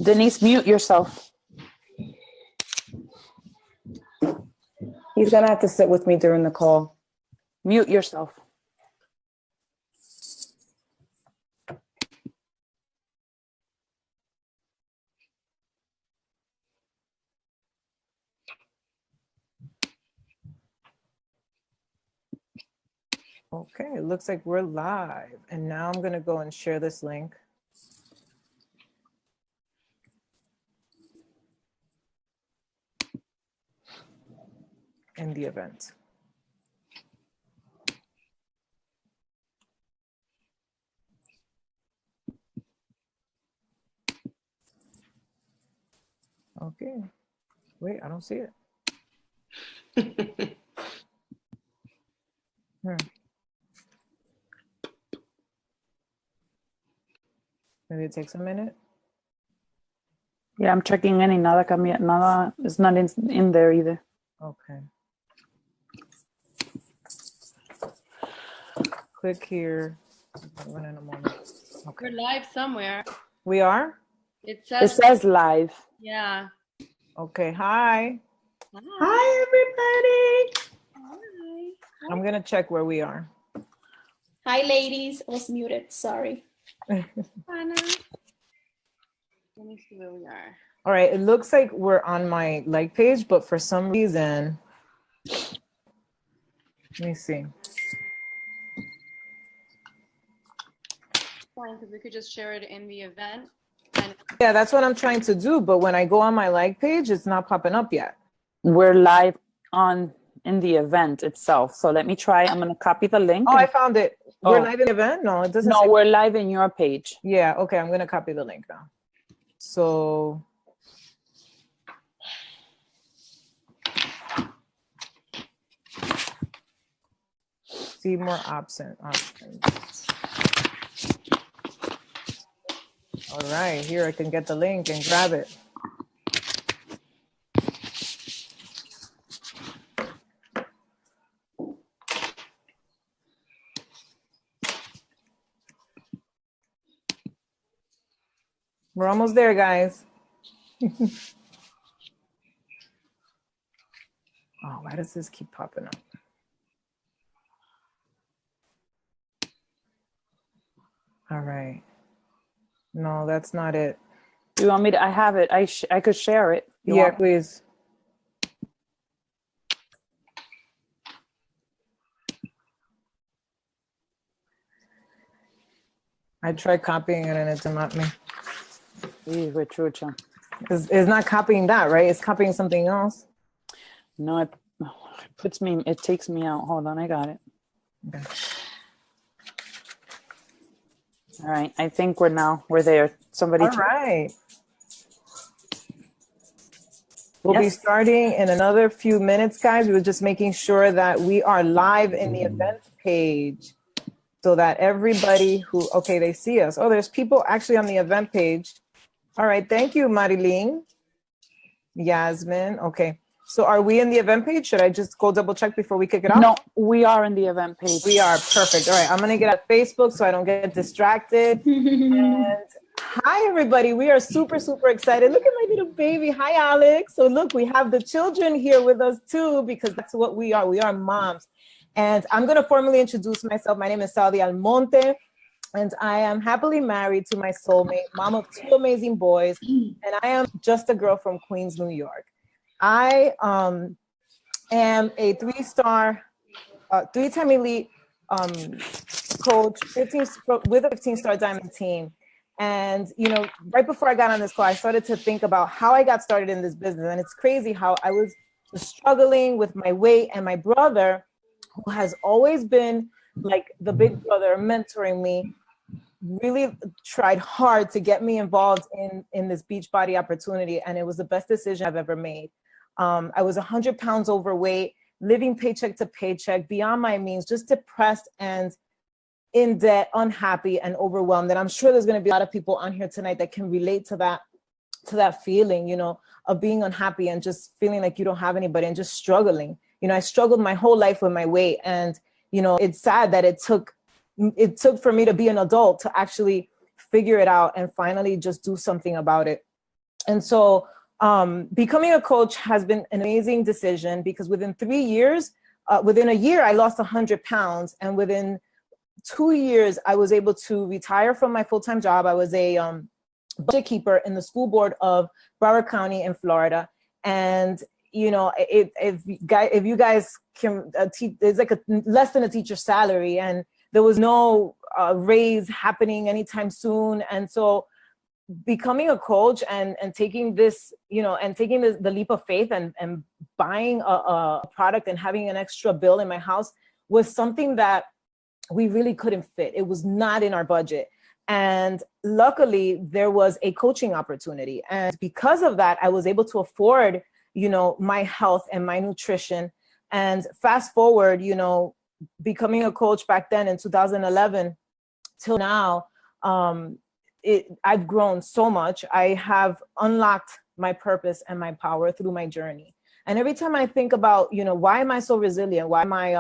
Denise, mute yourself. He's gonna have to sit with me during the call. Mute yourself. Okay, it looks like we're live. And now I'm gonna go and share this link. In the event. Okay, wait, I don't see it. Maybe it takes a minute. Yeah, I'm checking any. Nada cambia. Nada. It's not in there either. Okay. Click here. Run in a moment. Okay. We're live somewhere. We are? It It says, says live. yeah. Okay, hi. Hi, everybody. Hi. I'm gonna check where we are. Hi, ladies. I was muted. Sorry. Anna. Let me see where we are. All right, it looks like we're on my like page, but for some reason, let me see. Fine, because we could just share it in the event. And Yeah, that's what I'm trying to do, but when I go on my like page, it's not popping up yet. We're live in the event itself. So let me try. I'm gonna copy the link. Oh, I found it. We're Oh. live in the event? No, it doesn't No, say. we're live in your page. Yeah, okay, I'm gonna copy the link now. So see more options. All right, here I can get the link and grab it. We're almost there, guys. Oh, why does this keep popping up? All right. No, that's not it. You want me to? I have it. I could share it. You Yeah, want- please. I tried copying it and it did not me. We're trucha. It's not copying that, right? It's copying something else. No, it puts me. It takes me out. Hold on, I got it. Okay. All right, I think we're there. Somebody. All right. We'll be Yes. starting in another few minutes, guys. We were just making sure that we are live in the event page so that everybody who, okay, they see us. Oh, there's people actually on the event page. All right, thank you, Marilyn. Yasmin, okay. So are we in the event page? Should I just go double check before we kick it off? No, we are in the event page. We are, perfect. All right, I'm gonna get at Facebook so I don't get distracted. And hi, everybody. We are super, super excited. Look at my little baby. Hi, Alex. So look, we have the children here with us too, because that's what we are. We are moms. And I'm gonna formally introduce myself. My name is Saudi Almonte, and I am happily married to my soulmate, mom of two amazing boys, and I am just a girl from Queens, New York. I am a three-time elite coach, with a 15-star diamond team. And, you know, right before I got on this call, I started to think about how I got started in this business. And it's crazy how I was struggling with my weight, and my brother, who has always been like the big brother mentoring me, really tried hard to get me involved in this Beachbody opportunity. And it was the best decision I've ever made. I was 100 pounds overweight, living paycheck to paycheck, beyond my means, just depressed and in debt, unhappy and overwhelmed. And I'm sure there's going to be a lot of people on here tonight that can relate to that feeling, you know, of being unhappy and just feeling like you don't have anybody and just struggling. You know, I struggled my whole life with my weight, and, you know, it's sad that it took for me to be an adult to actually figure it out and finally just do something about it. And so becoming a coach has been an amazing decision, because within 3 years, within a year, I lost 100 pounds. And within 2 years, I was able to retire from my full-time job. I was a budget keeper in the school board of Broward County in Florida. And, you know, if you guys can teach, it's like less than a teacher's salary, and there was no raise happening anytime soon. And so becoming a coach and taking this, you know, and taking the leap of faith and buying a product and having an extra bill in my house was something that we really couldn't fit. It was not in our budget. And luckily there was a coaching opportunity. And because of that, I was able to afford, you know, my health and my nutrition. And fast forward, you know, becoming a coach back then in 2011 till now, I've grown so much. I have unlocked my purpose and my power through my journey. And every time I think about, you know, why am I so resilient? Why am I,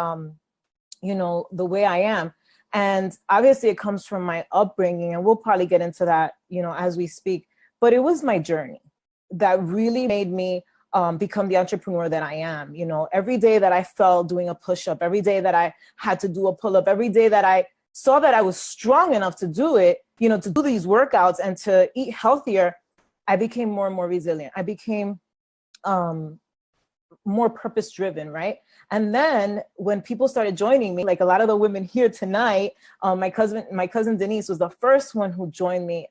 you know, the way I am? And obviously it comes from my upbringing, and we'll probably get into that, you know, as we speak. But it was my journey that really made me become the entrepreneur that I am. You know, every day that I fell doing a push-up, every day that I had to do a pull-up, every day that I saw that I was strong enough to do it, you know, to do these workouts and to eat healthier, I became more and more resilient. I became more purpose-driven, right? And then when people started joining me, like a lot of the women here tonight, my cousin Denise was the first one who joined me.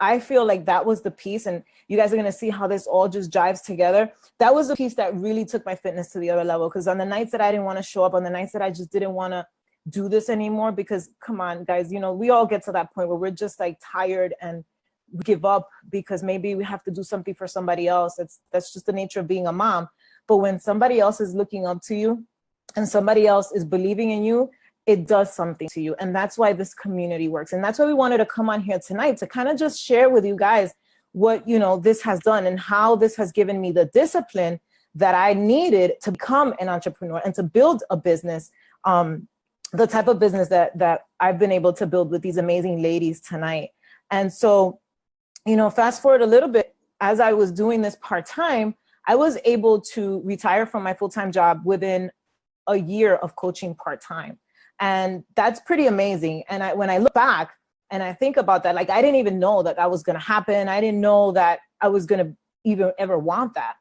I feel like that was the piece, and you guys are gonna see how this all just jives together. That was the piece that really took my fitness to the other level, because on the nights that I didn't wanna show up, on the nights that I just didn't wanna do this anymore, because come on guys, you know, we all get to that point where we're just like tired and give up because maybe we have to do something for somebody else. That's just the nature of being a mom. But when somebody else is looking up to you and somebody else is believing in you, it does something to you. And that's why this community works. And that's why we wanted to come on here tonight to kind of just share with you guys what, you know, this has done and how this has given me the discipline that I needed to become an entrepreneur and to build a business, the type of business that I've been able to build with these amazing ladies tonight. And so, you know, fast forward a little bit, as I was doing this part-time, I was able to retire from my full-time job within a year of coaching part-time. And that's pretty amazing. And when I look back and I think about that, like, I didn't even know that that was going to happen. I didn't know that I was going to even ever want that.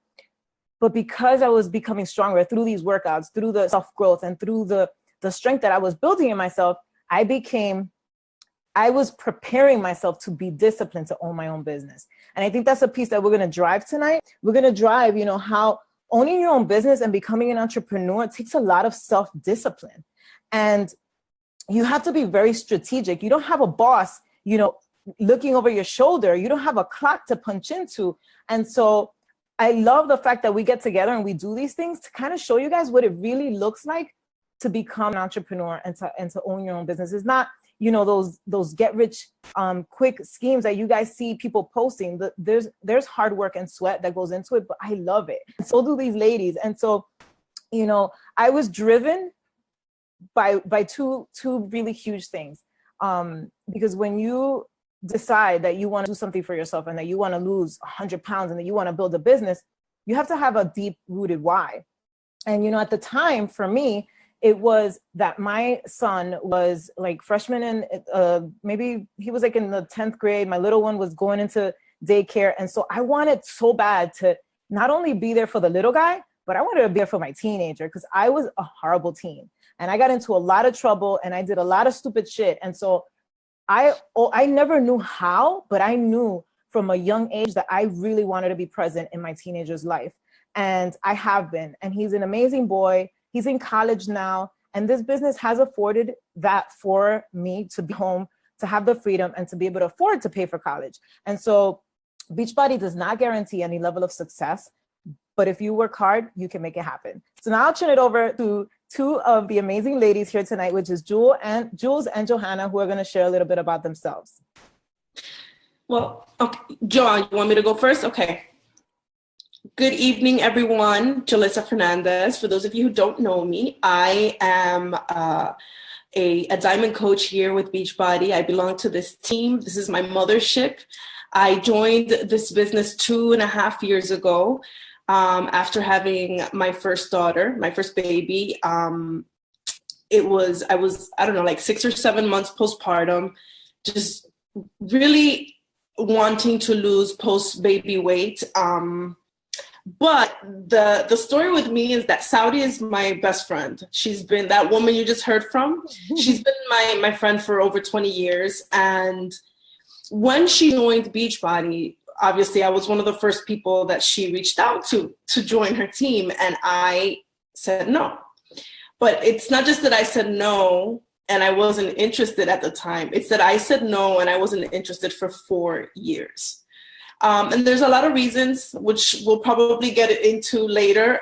But because I was becoming stronger through these workouts, through the self-growth and through the strength that I was building in myself, I was preparing myself to be disciplined to own my own business. And I think that's a piece that we're going to drive tonight. We're going to drive, you know, how owning your own business and becoming an entrepreneur takes a lot of self-discipline. And you have to be very strategic. You don't have a boss, you know, looking over your shoulder. You don't have a clock to punch into. And so I love the fact that we get together and we do these things to kind of show you guys what it really looks like to become an entrepreneur and to own your own business. It's not, you know, those get rich quick schemes that you guys see people posting. There's hard work and sweat that goes into it, but I love it. And so do these ladies. And so, you know, I was driven by two really huge things. Because when you decide that you want to do something for yourself and that you want to lose 100 pounds and that you want to build a business, you have to have a deep rooted why. And, you know, at the time for me, it was that my son was like freshman in, maybe he was like in the 10th grade. My little one was going into daycare. And so I wanted so bad to not only be there for the little guy, but I wanted to be there for my teenager, because I was a horrible teen. And I got into a lot of trouble and I did a lot of stupid shit. And so I never knew how, but I knew from a young age that I really wanted to be present in my teenager's life. And I have been. And he's an amazing boy. He's in college now. And this business has afforded that for me to be home, to have the freedom and to be able to afford to pay for college. And so Beachbody does not guarantee any level of success, but if you work hard, you can make it happen. So now I'll turn it over to two of the amazing ladies here tonight, which is Jules and Johanna, who are going to share a little bit about themselves. Well, okay. John, you want me to go first? Okay. Good evening, everyone. Jalissa Fernandez. For those of you who don't know me, I am a diamond coach here with Beachbody. I belong to this team. This is my mothership. I joined this business 2.5 years ago after having my first daughter, my first baby. I was, I don't know, like 6 or 7 months postpartum, just really wanting to lose post-baby weight. But the story with me is that Saudi is my best friend. She's been that woman you just heard from. She's been my friend for over 20 years. And when she joined Beachbody, obviously I was one of the first people that she reached out to join her team. And I said no. But it's not just that I said no and I wasn't interested at the time. It's that I said no and I wasn't interested for 4 years. And there's a lot of reasons, which we'll probably get into later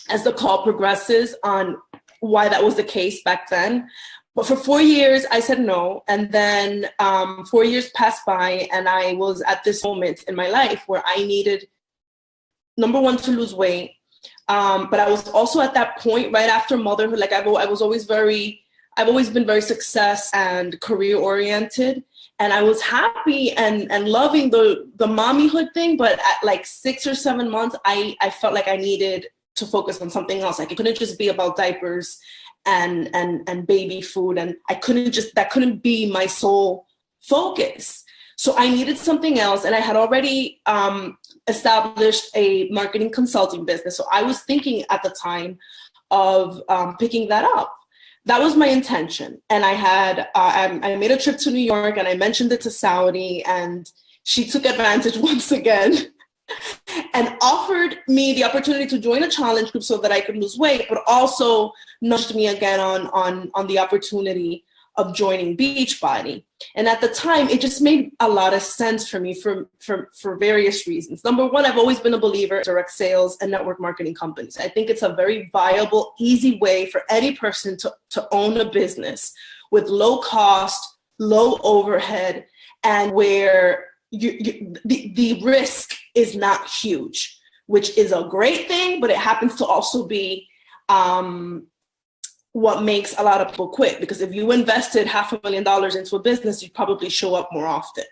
as the call progresses on why that was the case back then. But for 4 years, I said no. And then 4 years passed by and I was at this moment in my life where I needed, number one, to lose weight. But I was also at that point right after motherhood. Like I've always been very success and career oriented. And I was happy and loving the mommyhood thing. But at like 6 or 7 months, I felt like I needed to focus on something else. Like it couldn't just be about diapers and baby food. And that couldn't be my sole focus. So I needed something else. And I had already established a marketing consulting business. So I was thinking at the time of picking that up. That was my intention. And I made a trip to New York and I mentioned it to Saudi, and she took advantage once again and offered me the opportunity to join a challenge group so that I could lose weight, but also nudged me again on the opportunity of joining Beachbody. And at the time, it just made a lot of sense for me for various reasons. Number one, I've always been a believer in direct sales and network marketing companies. I think it's a very viable, easy way for any person to own a business with low cost, low overhead, and where the risk is not huge, which is a great thing, but it happens to also be what makes a lot of people quit, because if you invested $500,000 into a business, you'd probably show up more often.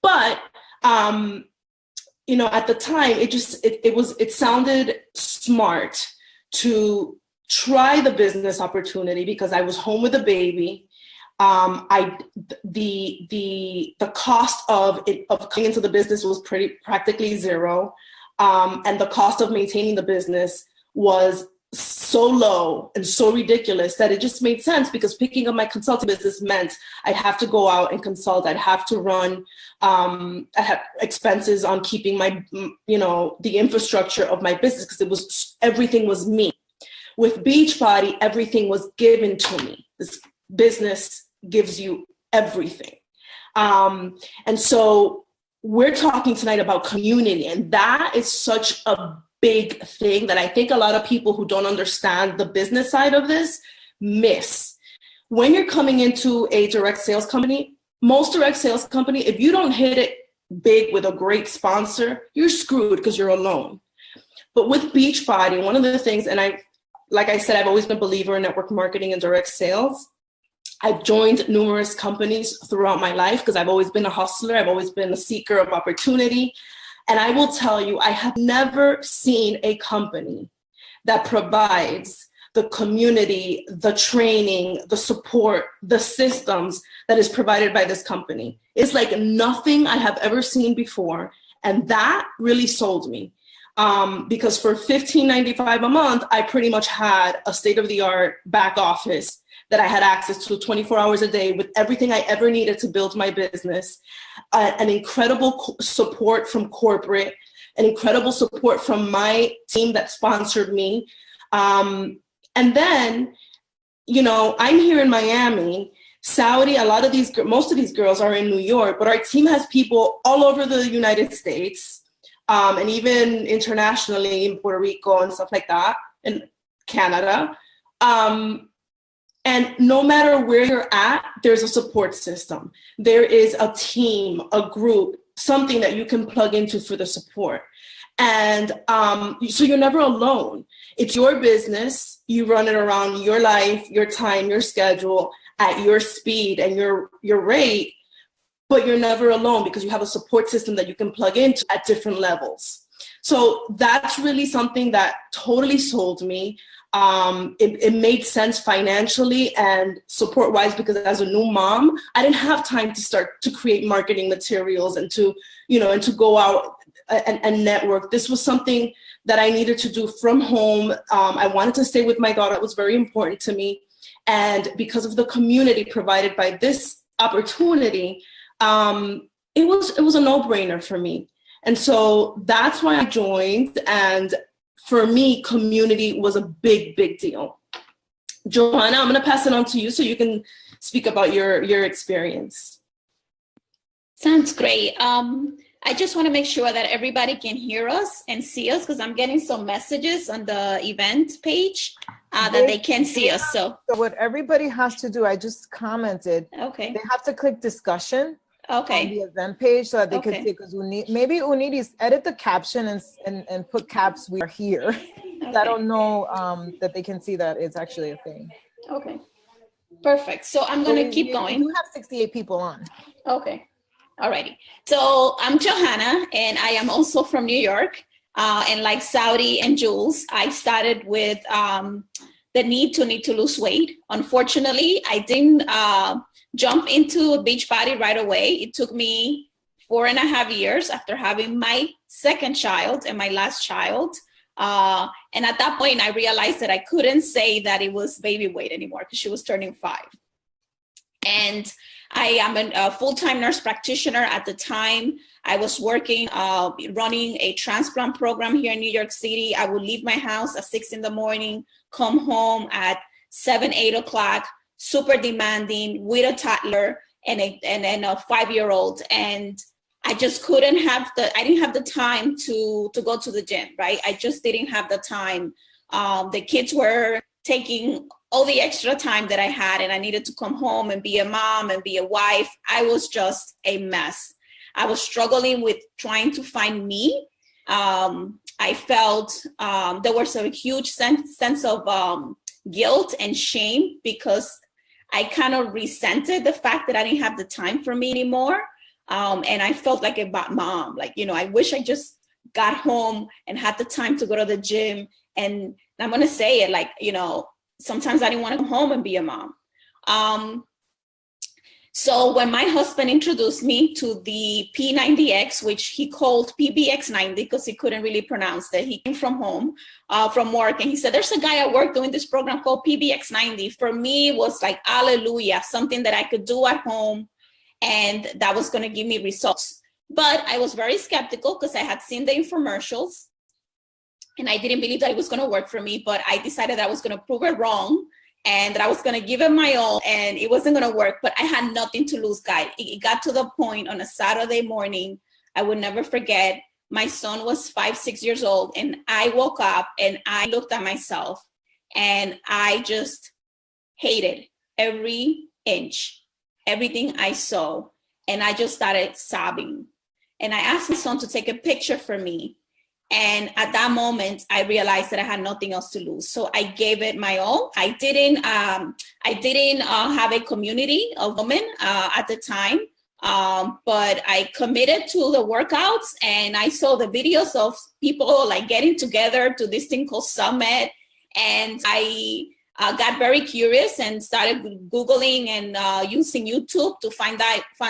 But at the time, it sounded smart to try the business opportunity because I was home with a baby. The cost of coming into the business was practically zero, and the cost of maintaining the business was so low and so ridiculous that it just made sense, because picking up my consulting business meant I'd have to go out and consult. I'd have to run, I had expenses on keeping my, the infrastructure of my business, because everything was me. With Beachbody, everything was given to me. This business gives you everything. And so we're talking tonight about community, and that is such a big thing that I think a lot of people who don't understand the business side of this miss. When you're coming into a direct sales company, most direct sales company, if you don't hit it big with a great sponsor, you're screwed because you're alone. But with Beachbody, one of the things, and like I said, I've always been a believer in network marketing and direct sales. I've joined numerous companies throughout my life because I've always been a hustler. I've always been a seeker of opportunity. And I will tell you, I have never seen a company that provides the community, the training, the support, the systems that is provided by this company. It's like nothing I have ever seen before. And that really sold me. Because for $15.95 a month, I pretty much had a state-of-the-art back office that I had access to 24 hours a day with everything I ever needed to build my business, an incredible support from corporate, an incredible support from my team that sponsored me. And then, I'm here in Miami, Saudi, most of these girls are in New York, but our team has people all over the United States, and even internationally in Puerto Rico and stuff like that, and Canada. And no matter where you're at, there's a support system. There is a team, a group, something that you can plug into for the support. And so you're never alone. It's your business. You run it around your life, your time, your schedule, at your speed and your rate. but you're never alone because you have a support system that you can plug into at different levels. So that's really something that totally sold me. It made sense financially and support-wise, because as a new mom, I didn't have time to start to create marketing materials and to, and to go out and network. This was something that I needed to do from home. I wanted to stay with my daughter. It was very important to me. And because of the community provided by this opportunity, it was a no-brainer for me. And so that's why I joined. And for me, community was a big, big deal. Johanna, I'm going to pass it on to you so you can speak about your experience. Sounds great. I just want to make sure that everybody can hear us and see us, because I'm getting some messages on the event page that they can't see us. So what everybody has to do, I just commented, okay, they have to click discussion on okay, the event page so that they can Okay. see, because maybe Unides edit the caption and put caps "we are here." I don't know that they can see that it's actually a thing. okay, perfect. So I'm going to keep going. You have 68 people on. Okay. Alrighty. So I'm Johanna, and I am also from New York. And like Saudi and Jules, I started with the need to lose weight. Unfortunately, I didn't jump into Beachbody right away. It took me 4.5 years after having my second child and my last child. And at that point, I realized that I couldn't say that it was baby weight anymore because she was turning 5. And I am a full-time nurse practitioner at the time. I was working, running a transplant program here in New York City. I would leave my house at 6 a.m, come home at 7, 8 o'clock, super demanding with a toddler and a 5-year-old. And I just I didn't have the time to go to the gym, right? I just didn't have the time. The kids were taking all the extra time that I had, and I needed to come home and be a mom and be a wife. I was just a mess. I was struggling with trying to find me. I felt there was a huge sense of guilt and shame, because I kind of resented the fact that I didn't have the time for me anymore. And I felt like a bad mom. Like, I wish I just got home and had the time to go to the gym. And I'm going to say it, like, sometimes I didn't want to come home and be a mom. So when my husband introduced me to the P90X, which he called PBX90 because he couldn't really pronounce it, he came from home, from work, and he said, there's a guy at work doing this program called PBX90. For me, it was like, hallelujah, something that I could do at home, and that was going to give me results. But I was very skeptical because I had seen the infomercials, and I didn't believe that it was going to work for me, but I decided that I was going to prove it wrong and that I was going to give it my all, and it wasn't going to work. But I had nothing to lose, guys. It got to the point on a Saturday morning, I would never forget, my son was 5, 6 years old, and I woke up and I looked at myself and I just hated every inch, everything I saw. And I just started sobbing. And I asked my son to take a picture for me. And at that moment, I realized that I had nothing else to lose. So I gave it my all. I didn't have a community of women at the time, but I committed to the workouts, and I saw the videos of people like getting together to this thing called Summit. And I got very curious and started Googling and using YouTube to find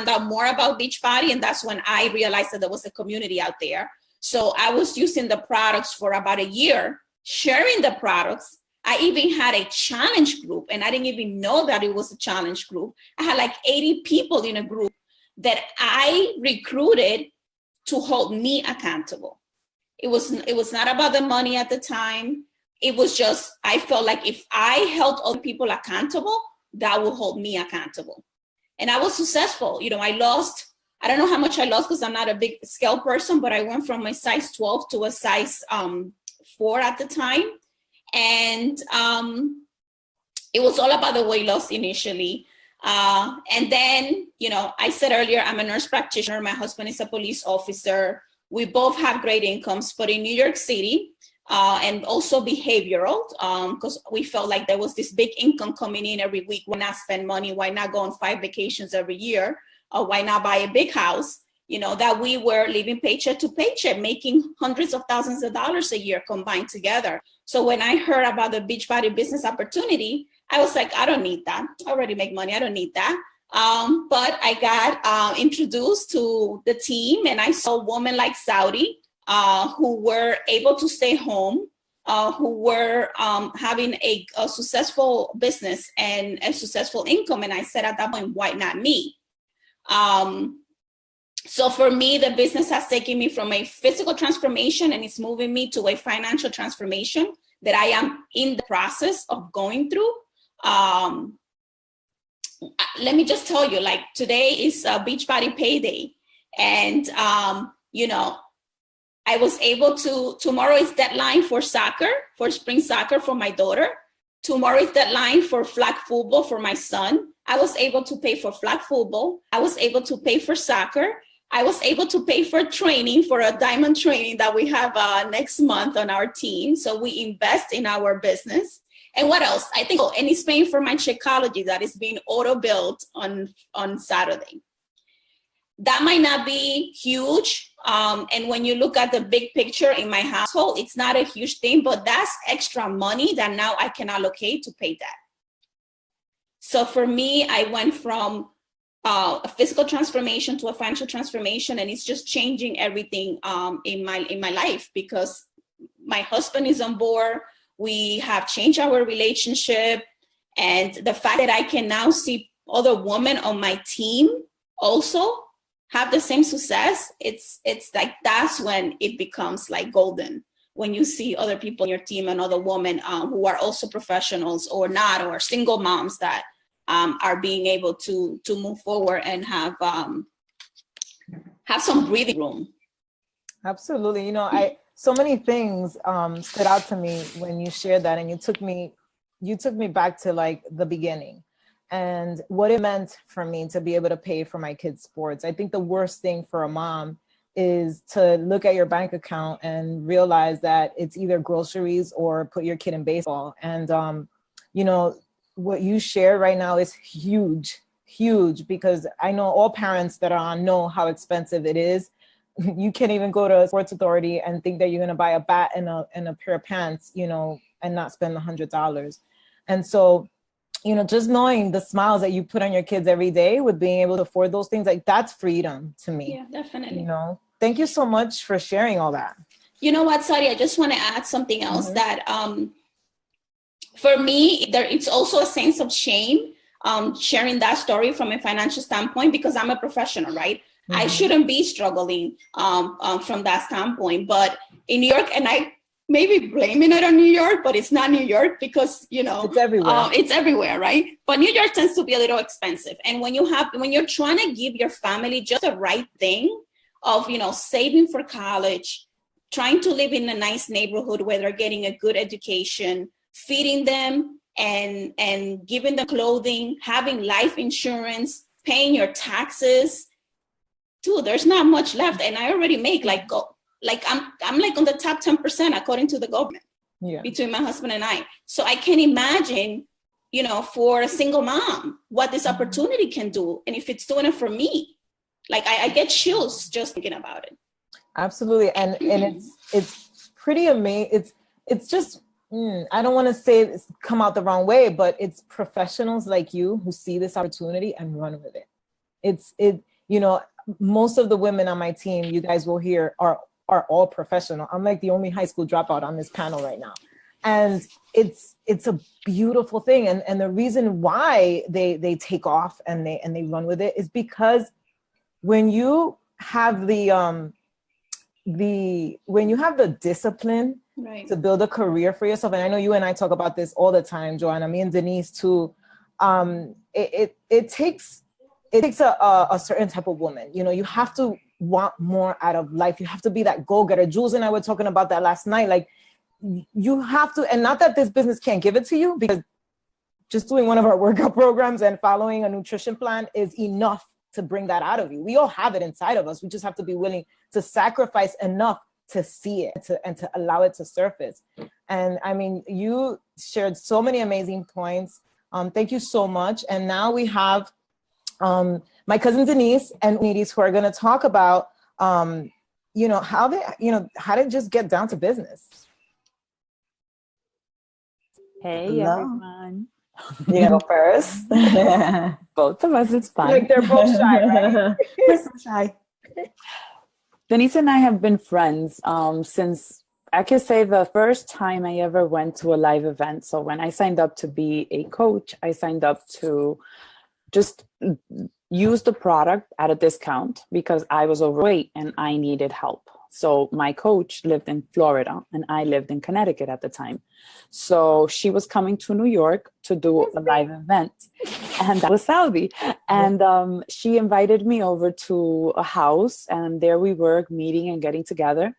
out more about Beachbody. And that's when I realized that there was a community out there. So I was using the products for about a year, sharing the products. I even had a challenge group, and I didn't even know that it was a challenge group. I had like 80 people in a group that I recruited to hold me accountable. It was not about the money at the time. It was just, I felt like if I held other people accountable, that would hold me accountable. And I was successful. I don't know how much I lost because I'm not a big scale person, but I went from a size 12 to a size 4 at the time. And it was all about the weight loss initially. And then, I said earlier, I'm a nurse practitioner. My husband is a police officer. We both have great incomes, but in New York City, and also behavioral, because we felt like there was this big income coming in every week. Why not spend money? Why not go on 5 vacations every year? why not buy a big house? You know, that we were living paycheck to paycheck, making hundreds of thousands of dollars a year combined together. So when I heard about the Beachbody business opportunity, I was like, I don't need that. I already make money. I don't need that. But I got introduced to the team, and I saw women like Saudi who were able to stay home, who were having a successful business and a successful income. And I said at that point, why not me? So for me, the business has taken me from a physical transformation, and it's moving me to a financial transformation that I am in the process of going through. Let me just tell you, like, today is Beachbody payday. And, you know, I was able to, tomorrow is deadline for soccer, for spring soccer for my daughter. Tomorrow is deadline for flag football for my son. I was able to pay for flag football. I was able to pay for soccer. I was able to pay for training, for a diamond training that we have next month on our team. So we invest in our business. And what else? I think, and it's paying for my Shakeology that is being auto-built on Saturday. That might not be huge. And when you look at the big picture in my household, it's not a huge thing, but that's extra money that now I can allocate to pay that. So for me, I went from a physical transformation to a financial transformation, and it's just changing everything in my life, because my husband is on board. We have changed our relationship, and the fact that I can now see other women on my team also have the same success, it's like, that's when it becomes like golden, when you see other people on your team and other women who are also professionals or not, or single moms that are being able to move forward and have some breathing room. Absolutely. You know, so many things stood out to me when you shared that, and you took me back to like the beginning and what it meant for me to be able to pay for my kids' sports. I think the worst thing for a mom is to look at your bank account and realize that it's either groceries or put your kid in baseball. And, you know, what you share right now is huge, because I know all parents that are on know how expensive it is. You can't even go to a Sports Authority and think that you're going to buy a bat and a pair of pants, you know, and not spend $100. And so, you know, just knowing the smiles that you put on your kids every day with being able to afford those things, like, that's freedom to me. Yeah, definitely. You know, thank you so much for sharing all that. You know what, Sari, I just want to add something else that for me, it's also a sense of shame sharing that story from a financial standpoint, because I'm a professional, right? I shouldn't be struggling from that standpoint. But in New York, and I maybe blaming it on New York, but it's not New York, because, you know, it's everywhere, right? But New York tends to be a little expensive. And when you're trying to give your family just the right thing of, you know, saving for college, trying to live in a nice neighborhood where they're getting a good education, feeding them and giving them clothing, having life insurance, paying your taxes, dude, there's not much left. And I already make I'm like on the top 10% according to the government, between my husband and I. So I can imagine, you know, for a single mom, what this opportunity can do. And if it's doing it for me, like, I get chills just thinking about it. Absolutely. And it's pretty amazing. It's just, I don't want to say it's come out the wrong way, but it's professionals like you who see this opportunity and run with it. You know, most of the women on my team, you guys will hear, are all professional. I'm like the only high school dropout on this panel right now. And it's a beautiful thing. And the reason why they take off and they run with it is because when you have the discipline to build a career for yourself, and I know you and I talk about this all the time, Joanna, me and Denise too, it takes a certain type of woman. You know, you have to want more out of life. You have to be that go-getter. Jules and I were talking about that last night. Like, you have to, and not that this business can't give it to you, because just doing one of our workout programs and following a nutrition plan is enough to bring that out of you. We all have it inside of us. We just have to be willing to sacrifice enough to see it and to allow it to surface. And I mean, you shared so many amazing points. Thank you so much. And now we have my my cousin Denise and Denise, who are going to talk about, how to just get down to business. Hey, Hello. everyone. You go first. Both of us, it's fine. Like they're both shy, right? We're so shy. Denise and I have been friends since, I could say, the first time I ever went to a live event. So when I signed up to be a coach, I signed up to just use the product at a discount because I was overweight and I needed help. So my coach lived in Florida and I lived in Connecticut at the time. So she was coming to New York to do a live event, and that was Salvi. And she invited me over to a house, and there we were meeting and getting together.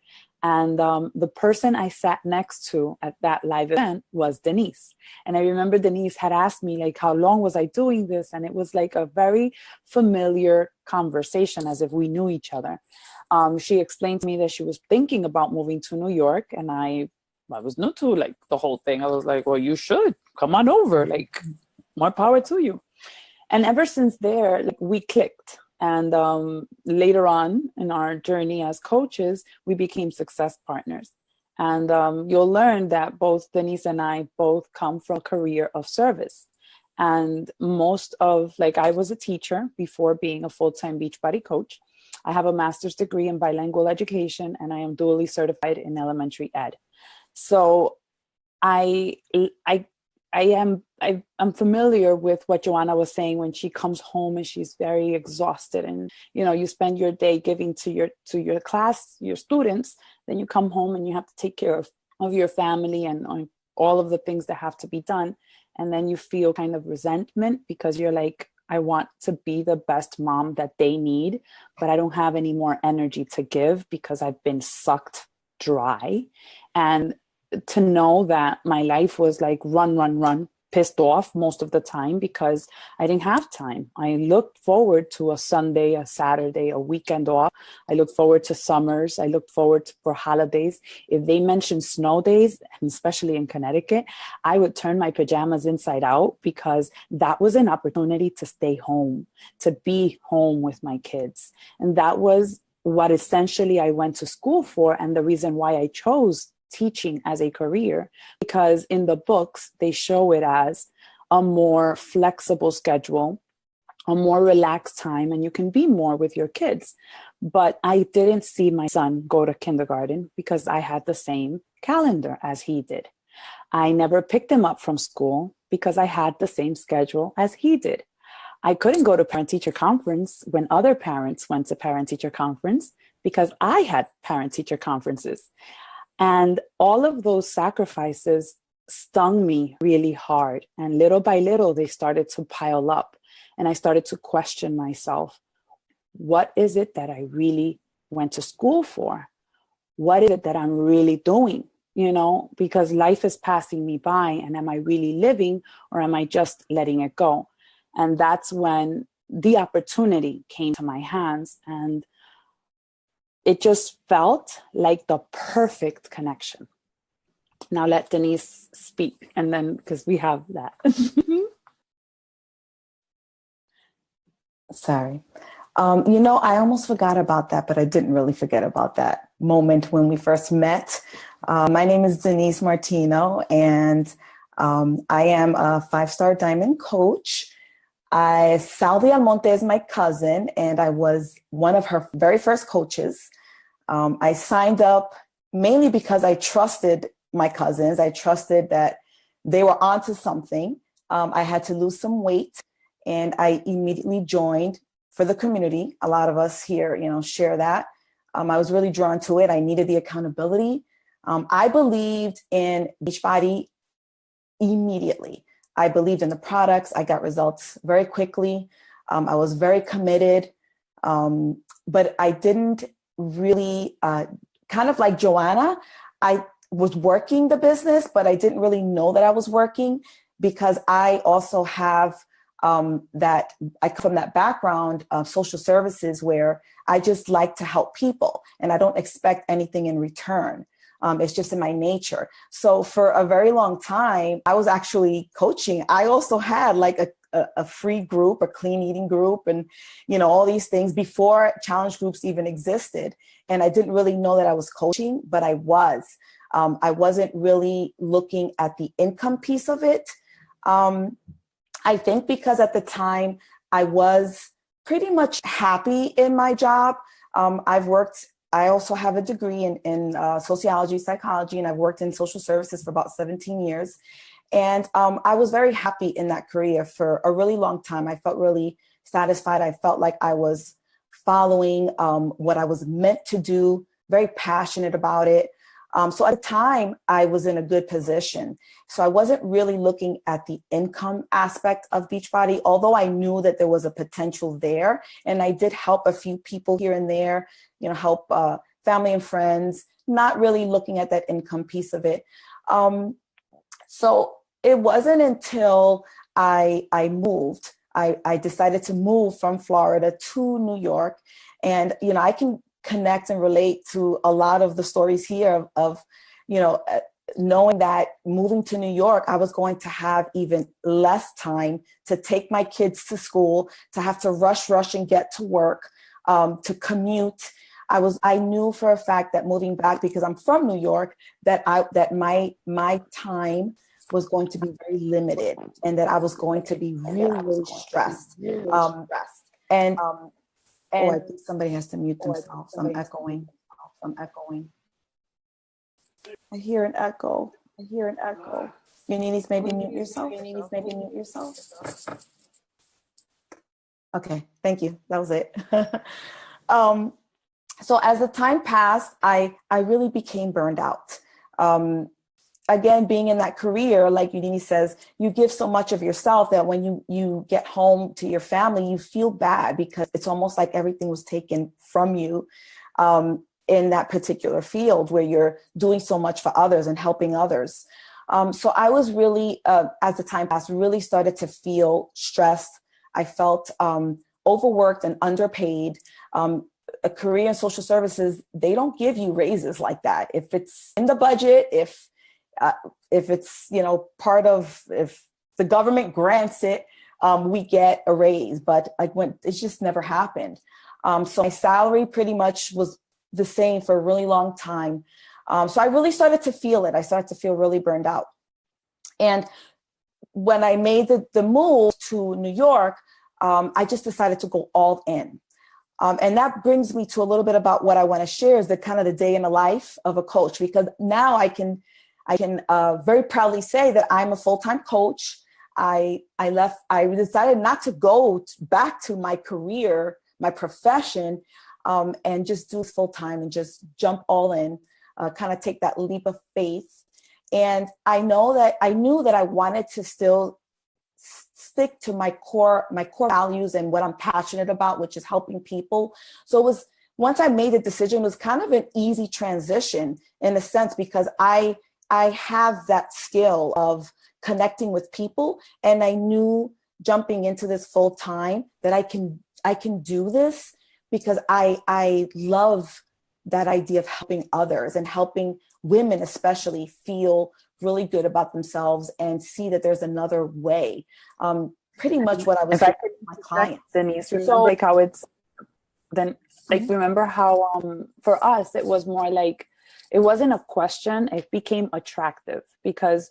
And the person I sat next to at that live event was Denise. And I remember Denise had asked me, like, how long was I doing this? And it was like a very familiar conversation, as if we knew each other. She explained to me that she was thinking about moving to New York, and I was new to like the whole thing. I was like, well, you should come on over, like, more power to you. And ever since there, like, we clicked. And later on in our journey as coaches, we became success partners. And you'll learn that both Denise and I both come from a career of service. And I was a teacher before being a full-time Beachbody coach. I have a master's degree in bilingual education, and I am dually certified in elementary ed. So I'm familiar with what Joanna was saying when she comes home and she's very exhausted, and you spend your day giving to your class, your students, then you come home and you have to take care of your family and all of the things that have to be done, and then you feel kind of resentment because you're like, I want to be the best mom that they need, but I don't have any more energy to give because I've been sucked dry. And to know that my life was like run, pissed off most of the time because I didn't have time. I looked forward to a Sunday, a Saturday, a weekend off. I looked forward to summers. I looked forward for holidays. If they mentioned snow days, and especially in Connecticut, I would turn my pajamas inside out because that was an opportunity to stay home, to be home with my kids. And that was what essentially I went to school for, and the reason why I chose teaching as a career, because in the books, they show it as a more flexible schedule, a more relaxed time, and you can be more with your kids. But I didn't see my son go to kindergarten because I had the same calendar as he did. I never picked him up from school because I had the same schedule as he did. I couldn't go to parent-teacher conference when other parents went to parent-teacher conference because I had parent-teacher conferences. And all of those sacrifices stung me really hard. And little by little, they started to pile up. And I started to question myself. What is it that I really went to school for? What is it that I'm really doing? Because life is passing me by, and am I really living, or am I just letting it go? And that's when the opportunity came to my hands, and it just felt like the perfect connection. Now let Denise speak, and then, because we have that. Sorry. I almost forgot about that, but I didn't really forget about that moment when we first met. My name is Denise Martino, and I am a 5-star diamond coach. Salvi Almonte is my cousin, and I was one of her very first coaches. I signed up mainly because I trusted my cousins. I trusted that they were onto something. I had to lose some weight, and I immediately joined for the community. A lot of us here, share that. I was really drawn to it. I needed the accountability. I believed in Beachbody immediately. I believed in the products. I got results very quickly. I was very committed, but I didn't really, kind of like Joanna, I was working the business, but I didn't really know that I was working because I also have I come from that background of social services where I just like to help people and I don't expect anything in return. It's just in my nature. So for a very long time, I was actually coaching. I also had like a free group, a clean eating group, and, you know, all these things before challenge groups even existed. And I didn't really know that I was coaching, but I was. I wasn't really looking at the income piece of it. I think because at the time I was pretty much happy in my job. I also have a degree in sociology, psychology, and I've worked in social services for about 17 years. And I was very happy in that career for a really long time. I felt really satisfied. I felt like I was following what I was meant to do, very passionate about it. So at the time, I was in a good position. So I wasn't really looking at the income aspect of Beachbody, although I knew that there was a potential there. And I did help a few people here and there, you know, help family and friends, not really looking at that income piece of it. So it wasn't until I moved, I decided to move from Florida to New York. And, you know, I can connect and relate to a lot of the stories here of you know, knowing that moving to New York, I was going to have even less time to take my kids to school, to have to rush and get to work, to commute. I knew for a fact that moving back, because I'm from New York, that my time was going to be very limited, and that I was going to be really stressed. Oh, I think somebody has to mute themselves. I'm echoing. I hear an echo. You need maybe mute yourself. Okay, thank you. That was it. So as the time passed, I really became burned out. Again, being in that career, like Udini says, you give so much of yourself that when you get home to your family, you feel bad because it's almost like everything was taken from you in that particular field where you're doing so much for others and helping others. So I was really, as the time passed, really started to feel stressed. I felt overworked and underpaid. A career in social services, they don't give you raises like that. If it's in the budget, if it's, you know, if the government grants it, we get a raise, but it just never happened. So my salary pretty much was the same for a really long time. So I really started to feel it. I started to feel really burned out. And when I made the move to New York, I just decided to go all in. And that brings me to a little bit about what I want to share is the kind of the day in the life of a coach, because now I can very proudly say that I'm a full-time coach. I decided not to go back to my career, my profession, and just do full-time and just jump all in, kind of take that leap of faith. And I knew that I wanted to still stick to my core values and what I'm passionate about, which is helping people. So it was, once I made the decision, it was kind of an easy transition in a sense, because I have that skill of connecting with people. And I knew jumping into this full time that I can do this because I love that idea of helping others and helping women especially feel really good about themselves and see that there's another way. Pretty much what I was doing with my clients. Denise, so like how it's then like remember how for us it was more like it wasn't a question, it became attractive because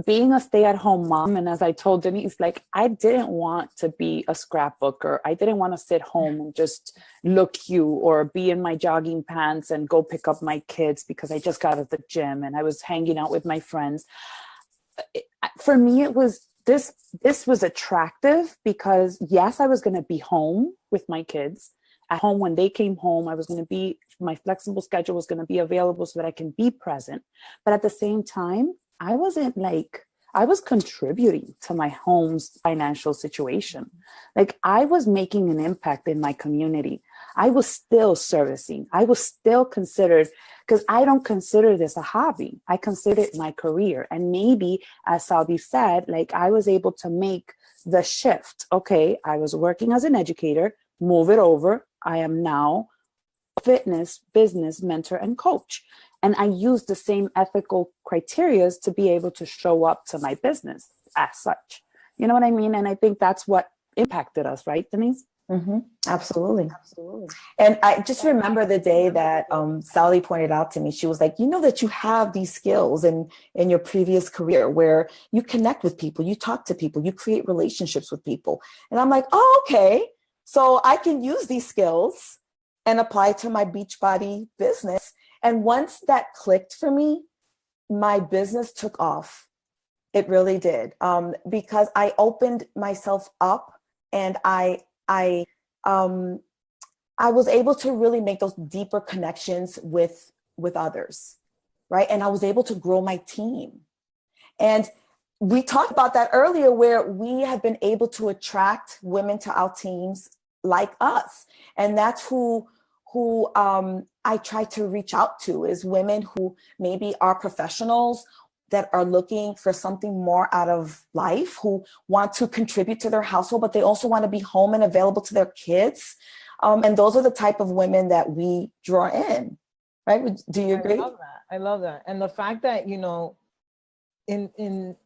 being a stay-at-home mom, and as I told Denise, like I didn't want to be a scrapbooker. I didn't want to sit home and just look cute or be in my jogging pants and go pick up my kids because I just got out of the gym and I was hanging out with my friends. For me, it was this was attractive because yes, I was going to be home with my kids. At home when they came home, I was going to be, my flexible schedule was going to be available so that I can be present. But at the same time, I was contributing to my home's financial situation. Like I was making an impact in my community. I was still servicing. I was still considered, because I don't consider this a hobby. I consider it my career. And maybe, as Salvi said, like I was able to make the shift. Okay, I was working as an educator, move it over. I am now a fitness, business mentor and coach. And I use the same ethical criteria to be able to show up to my business as such. You know what I mean? And I think that's what impacted us, right, Denise? Mm-hmm. Absolutely. And I just remember the day that Sally pointed out to me, she was like, you know that you have these skills in your previous career where you connect with people, you talk to people, you create relationships with people. And I'm like, oh, okay. So I can use these skills and apply to my Beachbody business. And once that clicked for me, my business took off. It really did. Because I opened myself up and I was able to really make those deeper connections with others, right? And I was able to grow my team. And we talked about that earlier, where we have been able to attract women to our teams like us. And that's who I try to reach out to, is women who maybe are professionals that are looking for something more out of life, who want to contribute to their household, but they also want to be home and available to their kids. And those are the type of women that we draw in, right? Do you agree? I love that. And the fact that, you know, in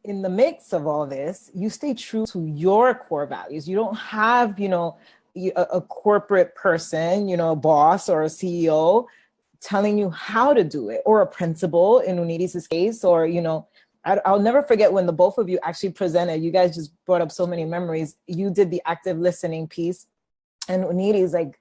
the mix of all this, you stay true to your core values. You don't have, you know, a corporate person, you know, a boss or a CEO telling you how to do it, or a principal in Unides' case, or, you know, I'll never forget when the both of you actually presented. You guys just brought up so many memories. You did the active listening piece, and Unides like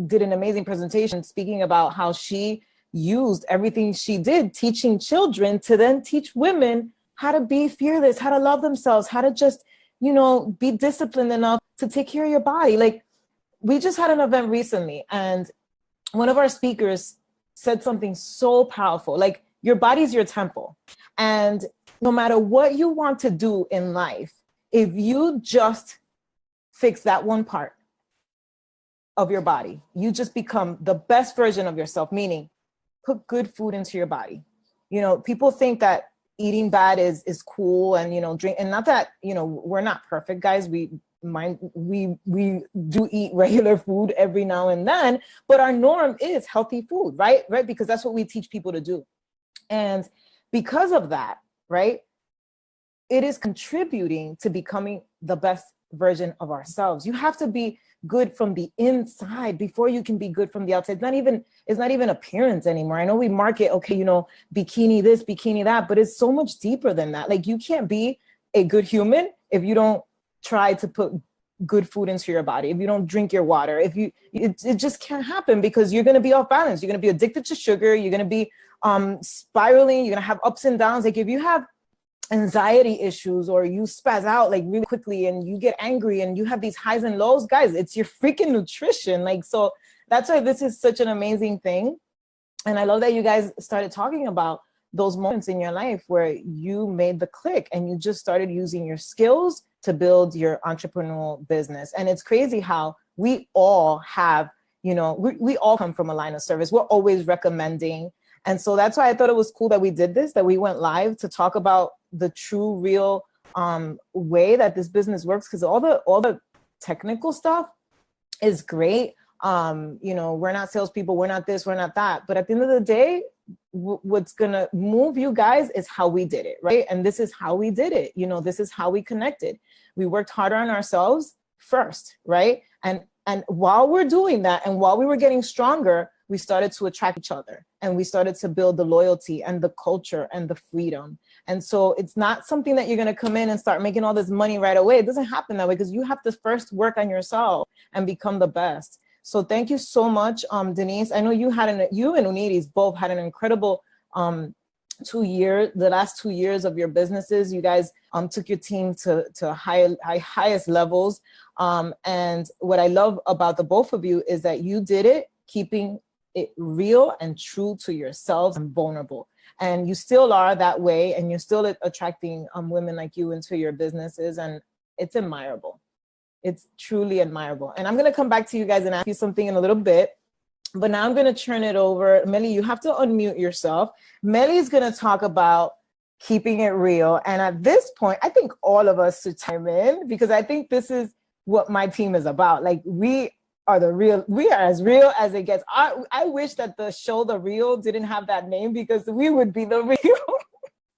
did an amazing presentation speaking about how she used everything she did teaching children to then teach women how to be fearless, how to love themselves, how to just, you know, be disciplined enough to take care of your body. Like, we just had an event recently, and one of our speakers said something so powerful, like, your body's your temple. And no matter what you want to do in life, if you just fix that one part of your body, you just become the best version of yourself, meaning put good food into your body. You know, people think that eating bad is cool, and, you know, drink, and not that, you know, we're not perfect, guys. We do eat regular food every now and then, but our norm is healthy food, right? Because that's what we teach people to do. And because of that, right, it is contributing to becoming the best version of ourselves. You have to be good from the inside before you can be good from the outside. It's not even appearance anymore. I know we market, okay, you know, bikini this, bikini that, but it's so much deeper than that. Like, you can't be a good human if you don't try to put good food into your body, if you don't drink your water, it just can't happen, because you're going to be off balance. You're going to be addicted to sugar. You're going to be spiraling. You're going to have ups and downs. Like, if you have anxiety issues, or you spaz out like really quickly, and you get angry, and you have these highs and lows, guys, it's your freaking nutrition. Like, so that's why this is such an amazing thing. And I love that you guys started talking about those moments in your life where you made the click and you just started using your skills to build your entrepreneurial business. And it's crazy how we all have, you know, we all come from a line of service. We're always recommending. And so that's why I thought it was cool that we did this, that we went live to talk about the true, real way that this business works. Because all the technical stuff is great. You know, we're not salespeople, we're not this, we're not that. But at the end of the day, what's gonna move you guys is how we did it, right? And this is how we did it. You know, this is how we connected. We worked harder on ourselves first, right? And while we're doing that, and while we were getting stronger, we started to attract each other, and we started to build the loyalty and the culture and the freedom. And so it's not something that you're going to come in and start making all this money right away. It doesn't happen that way, because you have to first work on yourself and become the best. So thank you so much, Denise. I know you and Unides both had an incredible 2 years, the last 2 years of your businesses. You guys took your team to highest levels. And what I love about the both of you is that you did it keeping it real and true to yourselves and vulnerable. And you still are that way, and you're still attracting women like you into your businesses, and it's admirable. It's truly admirable. And I'm going to come back to you guys and ask you something in a little bit, but now I'm going to turn it over. Melly, you have to unmute yourself. Melly's going to talk about keeping it real. And at this point, I think all of us should chime in, because I think this is what my team is about. Like, we are as real as it gets. I wish that the show The Real didn't have that name, because we would be the real.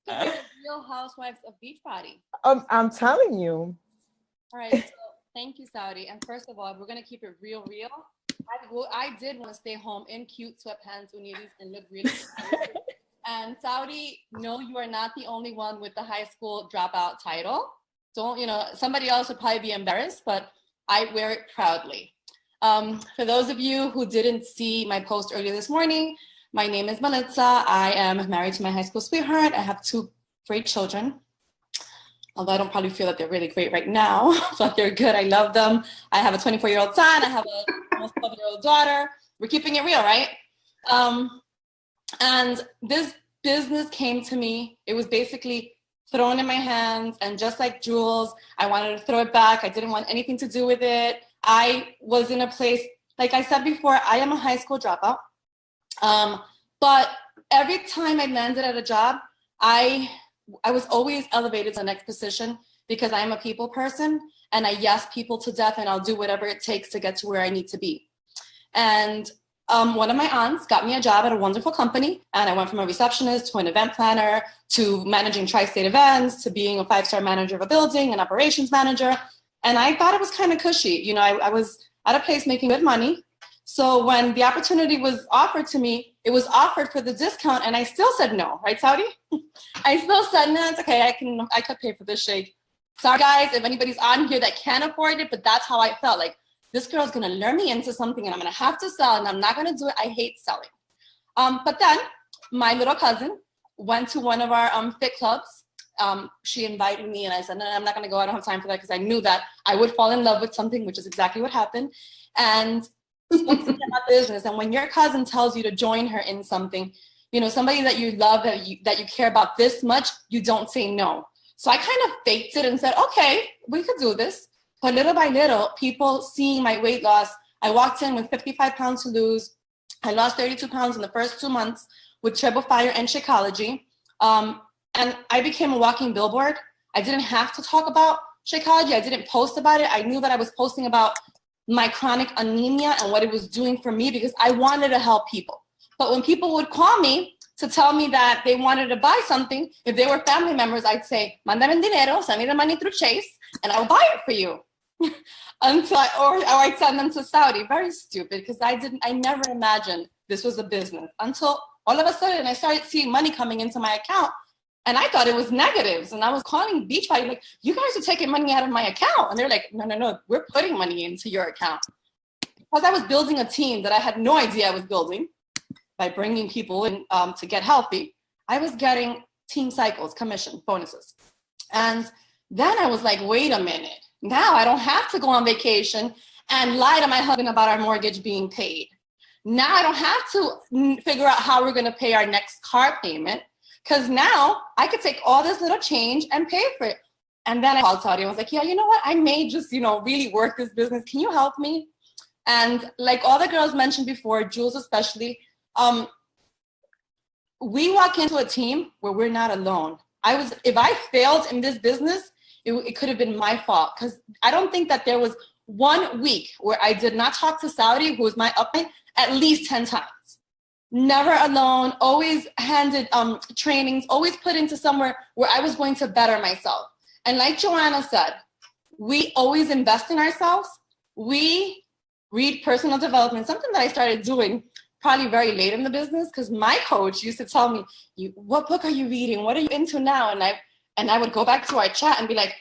Real Housewives of Beachbody. I'm telling you. All right. So thank you, Saudi. And first of all, we're going to keep it real. I did want to stay home in cute sweatpants, unitis, and look really cute. And Saudi, no, you are not the only one with the high school dropout title. Don't, somebody else would probably be embarrassed, but I wear it proudly. For those of you who didn't see my post earlier this morning, my name is Melissa. I am married to my high school sweetheart. I have 2 great children, although I don't probably feel that they're really great right now, but they're good. I love them. I have a 24-year-old son. I have a almost 12-year-old daughter. We're keeping it real, right? And this business came to me. It was basically thrown in my hands. And just like Jules, I wanted to throw it back. I didn't want anything to do with it. I was in a place, like I said before, I am a high school dropout. But every time I landed at a job, I was always elevated to the next position because I am a people person and I yes people to death, and I'll do whatever it takes to get to where I need to be. And one of my aunts got me a job at a wonderful company, and I went from a receptionist to an event planner to managing tri-state events to being a 5-star manager of a building, an operations manager. And I thought it was kind of cushy. I was at a place making good money. So when the opportunity was offered to me, it was offered for the discount, and I still said no, right, Saudi? I still said, no, it's okay, I could pay for this shake. Sorry, guys, if anybody's on here that can't afford it, but that's how I felt. Like, this girl's gonna lure me into something, and I'm gonna have to sell, and I'm not gonna do it. I hate selling. But then my little cousin went to one of our fit clubs. She invited me, and I said, no, I'm not gonna go. I don't have time for that, because I knew that I would fall in love with something, which is exactly what happened. And about business, and when your cousin tells you to join her in something, somebody that you love, that you care about this much, you don't say no. So I kind of faked it and said, okay, we could do this. But little by little, people seeing my weight loss, I walked in with 55 pounds to lose. I lost 32 pounds in the first 2 months with Triple Fire and Shakeology. And I became a walking billboard. I didn't have to talk about Shakeology. I didn't post about it. I knew that I was posting about my chronic anemia and what it was doing for me, because I wanted to help people. But when people would call me to tell me that they wanted to buy something, if they were family members, I'd say, "Mándame dinero, send me the money through Chase, and I'll buy it for you." Or I'd send them to Saudi. Very stupid, because I never imagined this was a business until all of a sudden I started seeing money coming into my account, and I thought it was negatives. And I was calling Beachbody, like, you guys are taking money out of my account. And they're like, no, we're putting money into your account. Because I was building a team that I had no idea I was building by bringing people in to get healthy. I was getting team cycles, commission, bonuses. And then I was like, wait a minute. Now I don't have to go on vacation and lie to my husband about our mortgage being paid. Now I don't have to figure out how we're going to pay our next car payment, because now I could take all this little change and pay for it. And then I called Saudi and was like, yeah, you know what? I may just, really work this business. Can you help me? And like all the girls mentioned before, Jules especially, we walk into a team where we're not alone. If I failed in this business, it could have been my fault, because I don't think that there was 1 week where I did not talk to Saudi, who was my upline, at least 10 times. Never alone, always handed trainings, always put into somewhere where I was going to better myself. And like Joanna said, we always invest in ourselves. We read personal development, something that I started doing probably very late in the business, because my coach used to tell me, what book are you reading? What are you into now? And I would go back to our chat and be like,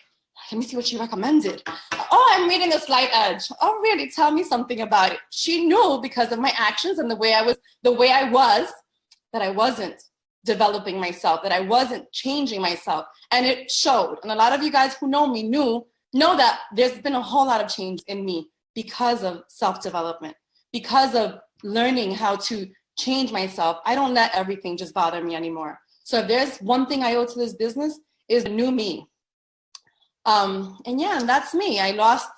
let me see what she recommended. Oh, I'm reading The Slight Edge. Oh, really? Tell me something about it. She knew, because of my actions and the way I was, that I wasn't developing myself, that I wasn't changing myself. And it showed. And a lot of you guys who know me know that there's been a whole lot of change in me because of self-development, because of learning how to change myself. I don't let everything just bother me anymore. So if there's one thing I owe to this business, is a new me. And that's me. I lost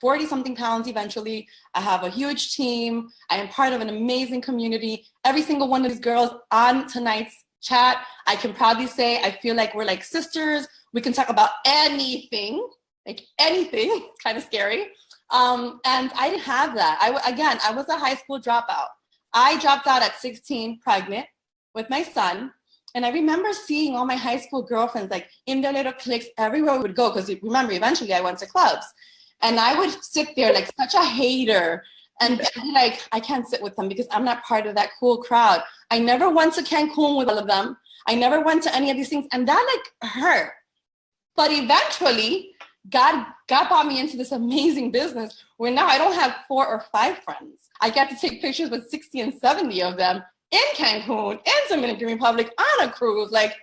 40 something pounds eventually. I have a huge team. I am part of an amazing community. Every single one of these girls on tonight's chat, I can proudly say I feel like we're like sisters. We can talk about anything, like anything. It's kind of scary. And I didn't have that. I was a high school dropout. I dropped out at 16, pregnant with my son. And I remember seeing all my high school girlfriends like in their little cliques everywhere we would go. Because remember, eventually I went to clubs. And I would sit there like such a hater and be like, I can't sit with them because I'm not part of that cool crowd. I never went to Cancun with all of them. I never went to any of these things. And that like hurt. But eventually, God brought me into this amazing business where now I don't have 4 or 5 friends. I get to take pictures with 60 and 70 of them in Cancun, in Dominican Republic, on a cruise. Like,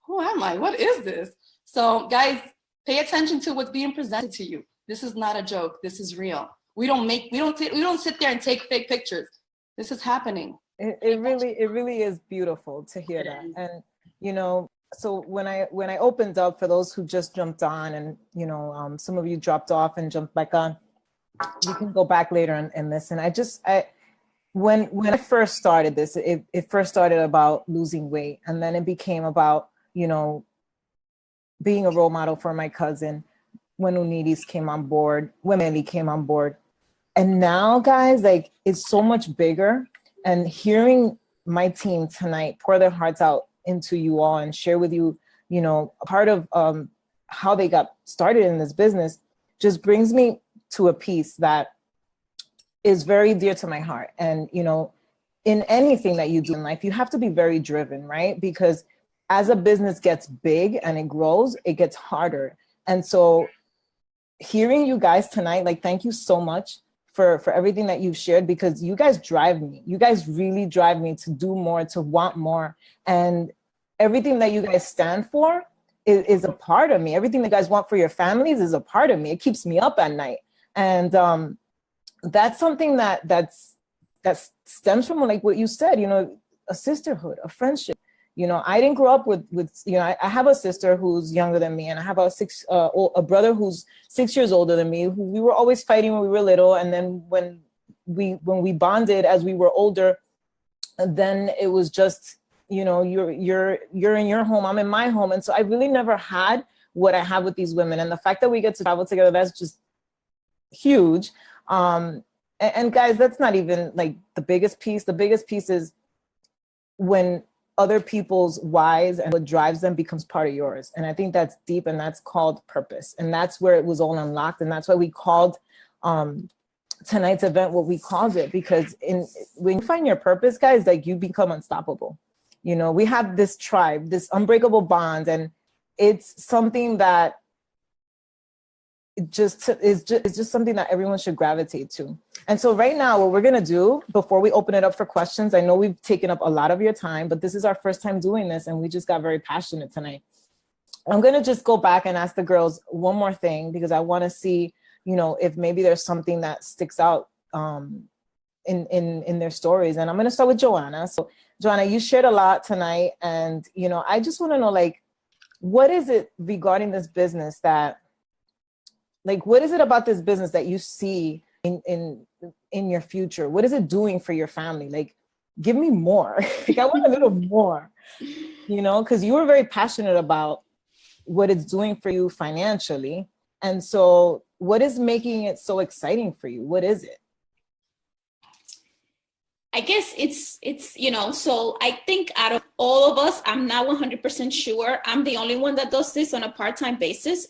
who am I? What is this? So guys, pay attention to what's being presented to you. This is not a joke. This is real. We don't sit there and take fake pictures. This is happening. It really is beautiful to hear that. And, you know, so when I opened up for those who just jumped on and, you know, some of you dropped off and jumped back on, you can go back later and listen. When I first started this, it first started about losing weight. And then it became about, you know, being a role model for my cousin. When Unidis came on board, when Melly came on board. And now, guys, like, it's so much bigger. And hearing my team tonight pour their hearts out into you all and share with you, you know, a part of how they got started in this business just brings me to a piece that is very dear to my heart. And, you know, in anything that you do in life, you have to be very driven, right? Because as a business gets big and it grows, it gets harder. And so hearing you guys tonight, like, thank you so much for everything that you've shared, because you guys drive me. You guys really drive me to do more, to want more. And everything that you guys stand for is a part of me. Everything that you guys want for your families is a part of me. It keeps me up at night. And that's something that stems from, like what you said, you know, a sisterhood, a friendship. You know, I didn't grow up with you know, I have a sister who's younger than me, and I have a brother who's 6 years older than me, who we were always fighting when we were little. And then when we bonded as we were older, then it was just, you know, you're in your home, I'm in my home. And so I really never had what I have with these women. And the fact that we get to travel together, that's just huge. And guys, that's not even like the biggest piece. The biggest piece is when other people's whys and what drives them becomes part of yours. And I think that's deep, and that's called purpose. And that's where it was all unlocked. And that's why we called tonight's event what we called it, because when you find your purpose, guys, like, you become unstoppable. You know, we have this tribe, this unbreakable bond, and it's something that it's just something that everyone should gravitate to. And so right now, what we're going to do before we open it up for questions, I know we've taken up a lot of your time, but this is our first time doing this, and we just got very passionate tonight. I'm going to just go back and ask the girls one more thing, because I want to see, you know, if maybe there's something that sticks out in their stories. And I'm going to start with Joanna. So Joanna, you shared a lot tonight, and, you know, I just want to know, like, what is it regarding this business what is it about this business that you see in your future? What is it doing for your family? Like, give me more. Like, I want a little more, you know, because you were very passionate about what it's doing for you financially. And so what is making it so exciting for you? What is it? I guess it's you know, so I think out of all of us, I'm not 100% sure I'm the only one that does this on a part-time basis.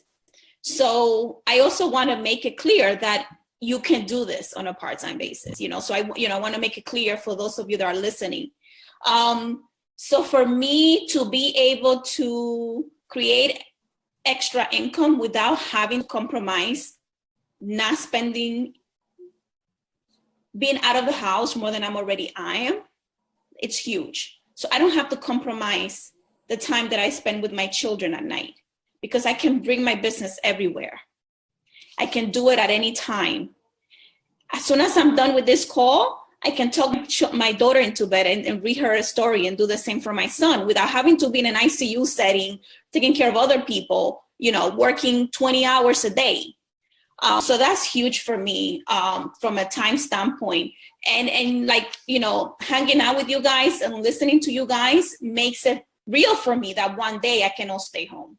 So I also want to make it clear that you can do this on a part-time basis, you know. So I want to make it clear for those of you that are listening. So for me to be able to create extra income without having to compromise, not spending, being out of the house more than I am, it's huge. So I don't have to compromise the time that I spend with my children at night, because I can bring my business everywhere. I can do it at any time. As soon as I'm done with this call, I can talk my daughter into bed and read her a story, and do the same for my son without having to be in an ICU setting, taking care of other people, you know, working 20 hours a day. So that's huge for me from a time standpoint. And like, you know, hanging out with you guys and listening to you guys makes it real for me that one day I can all stay home.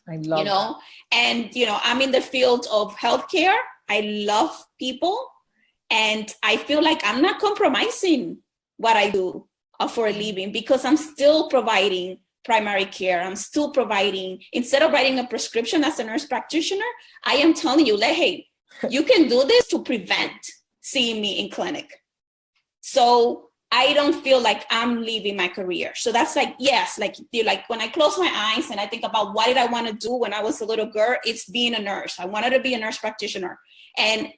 I love, you know, and, you know, I'm in the field of healthcare. I love people, and I feel like I'm not compromising what I do for a living, because I'm still providing primary care. I'm still providing, instead of writing a prescription as a nurse practitioner, I am telling you, like, hey, you can do this to prevent seeing me in clinic. So I don't feel like I'm leaving my career. So that's like, yes, like when I close my eyes and I think about what did I want to do when I was a little girl, it's being a nurse. I wanted to be a nurse practitioner. And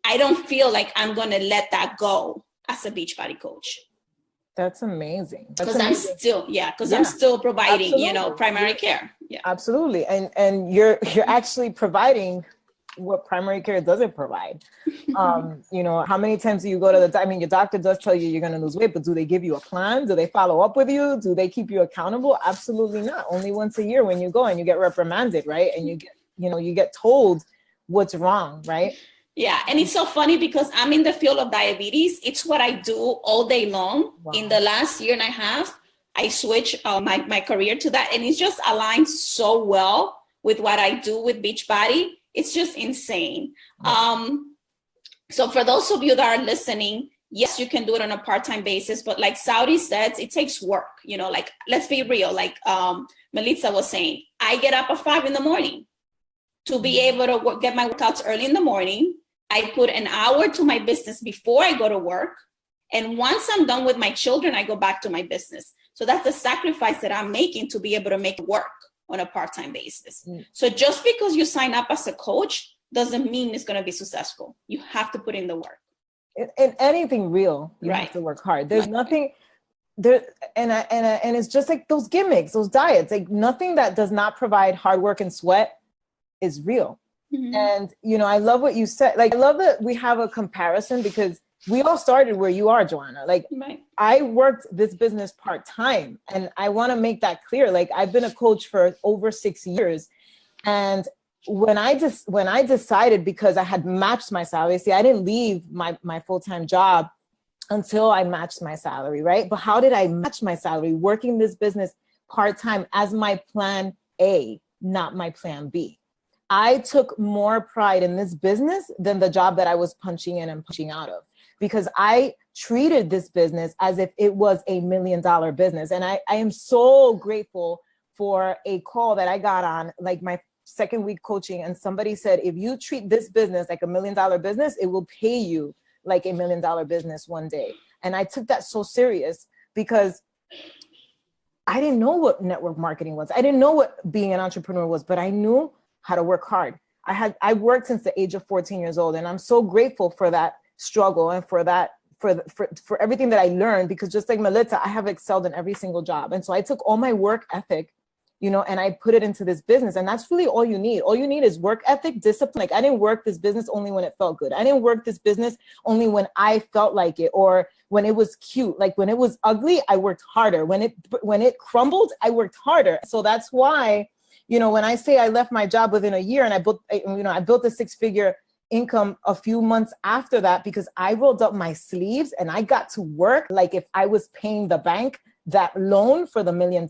I don't feel like I'm going to let that go as a Beachbody coach. That's amazing. Because I'm still providing, Absolutely. Primary care. Yeah, absolutely. And you're actually providing what primary care doesn't provide. How many times do you go to the doctor? I mean, your doctor does tell you you're going to lose weight, but do they give you a plan? Do they follow up with you? Do they keep you accountable? Absolutely not. Only once a year when you go and you get reprimanded, right? And you get told what's wrong, right? Yeah, and it's so funny because I'm in the field of diabetes. It's what I do all day long. Wow. In the last year and a half, I switched my career to that, and it's just aligned so well with what I do with Beachbody. It's just insane. So for those of you that are listening, yes, you can do it on a part-time basis, but like Saudi says, it takes work. Like, let's be real. Like Melissa was saying, I get up at 5 a.m. to be able to get my workouts early in the morning. I put an hour to my business before I go to work. And once I'm done with my children, I go back to my business. So that's the sacrifice that I'm making to be able to make it work on a part-time basis. So just because you sign up as a coach doesn't mean it's going to be successful. You have to put in the work. In anything real, you have to work hard. There's nothing there. And it's just like those gimmicks, those diets, like nothing that does not provide hard work and sweat is real. Mm-hmm. And, I love what you said. Like, I love that we have a comparison because we all started where you are, Joanna. Like, I worked this business part-time, and I want to make that clear. Like, I've been a coach for over 6 years. And when I decided, because I had matched my salary, see, I didn't leave my full-time job until I matched my salary, right? But how did I match my salary? Working this business part-time as my plan A, not my plan B. I took more pride in this business than the job that I was punching in and punching out of, because I treated this business as if it was $1 million business. And I am so grateful for a call that I got on, like my second week coaching. And somebody said, if you treat this business like $1 million business, it will pay you like $1 million business one day. And I took that so serious because I didn't know what network marketing was. I didn't know what being an entrepreneur was, but I knew how to work hard. I worked since the age of 14 years old. And I'm so grateful for that struggle and for that, for everything that I learned, because just like Melissa, I have excelled in every single job. And so I took all my work ethic, and I put it into this business. And that's really all you need. All you need is work ethic, discipline. Like, I didn't work this business only when it felt good. I didn't work this business only when I felt like it, or when it was cute. Like, when it was ugly, I worked harder. When it crumbled, I worked harder. So that's why, when I say I left my job within a year and I built a 6-figure income a few months after that, because I rolled up my sleeves and I got to work like if I was paying the bank that loan for the $1 million.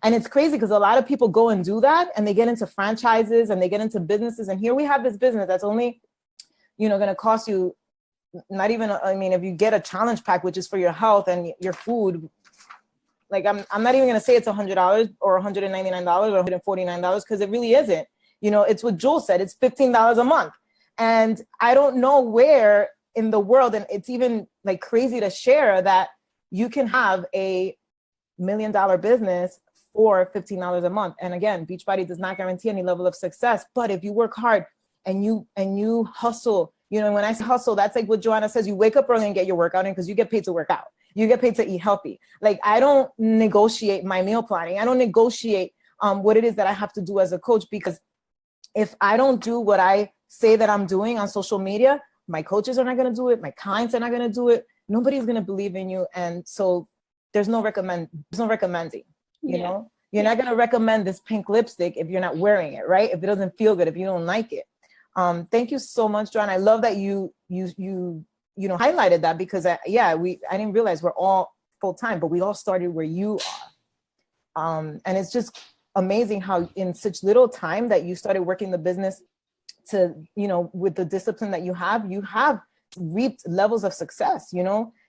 And it's crazy because a lot of people go and do that and they get into franchises and they get into businesses. And here we have this business that's only, going to cost you not even, if you get a challenge pack, which is for your health and your food, like I'm not even going to say it's $100 or $199 or $149, because it really isn't. It's what Jules said, it's $15 a month. And I don't know where in the world, and it's even like crazy to share, that you can have a $1 million business for $15 a month. And again, Beachbody does not guarantee any level of success, but if you work hard and you hustle, when I say hustle, that's like what Joanna says, you wake up early and get your workout in because you get paid to work out. You get paid to eat healthy. Like, I don't negotiate my meal planning. I don't negotiate what it is that I have to do as a coach, because if I don't do what I say that I'm doing on social media, my coaches are not going to do it. My clients are not going to do it. Nobody's going to believe in you. And so there's no recommending, you know, you're not going to recommend this pink lipstick if you're not wearing it, right? If it doesn't feel good, if you don't like it. Thank you so much, John. I love that you highlighted that, because I didn't realize we're all full-time, but we all started where you are. And it's just amazing how in such little time that you started working the business to, with the discipline that you have reaped levels of success,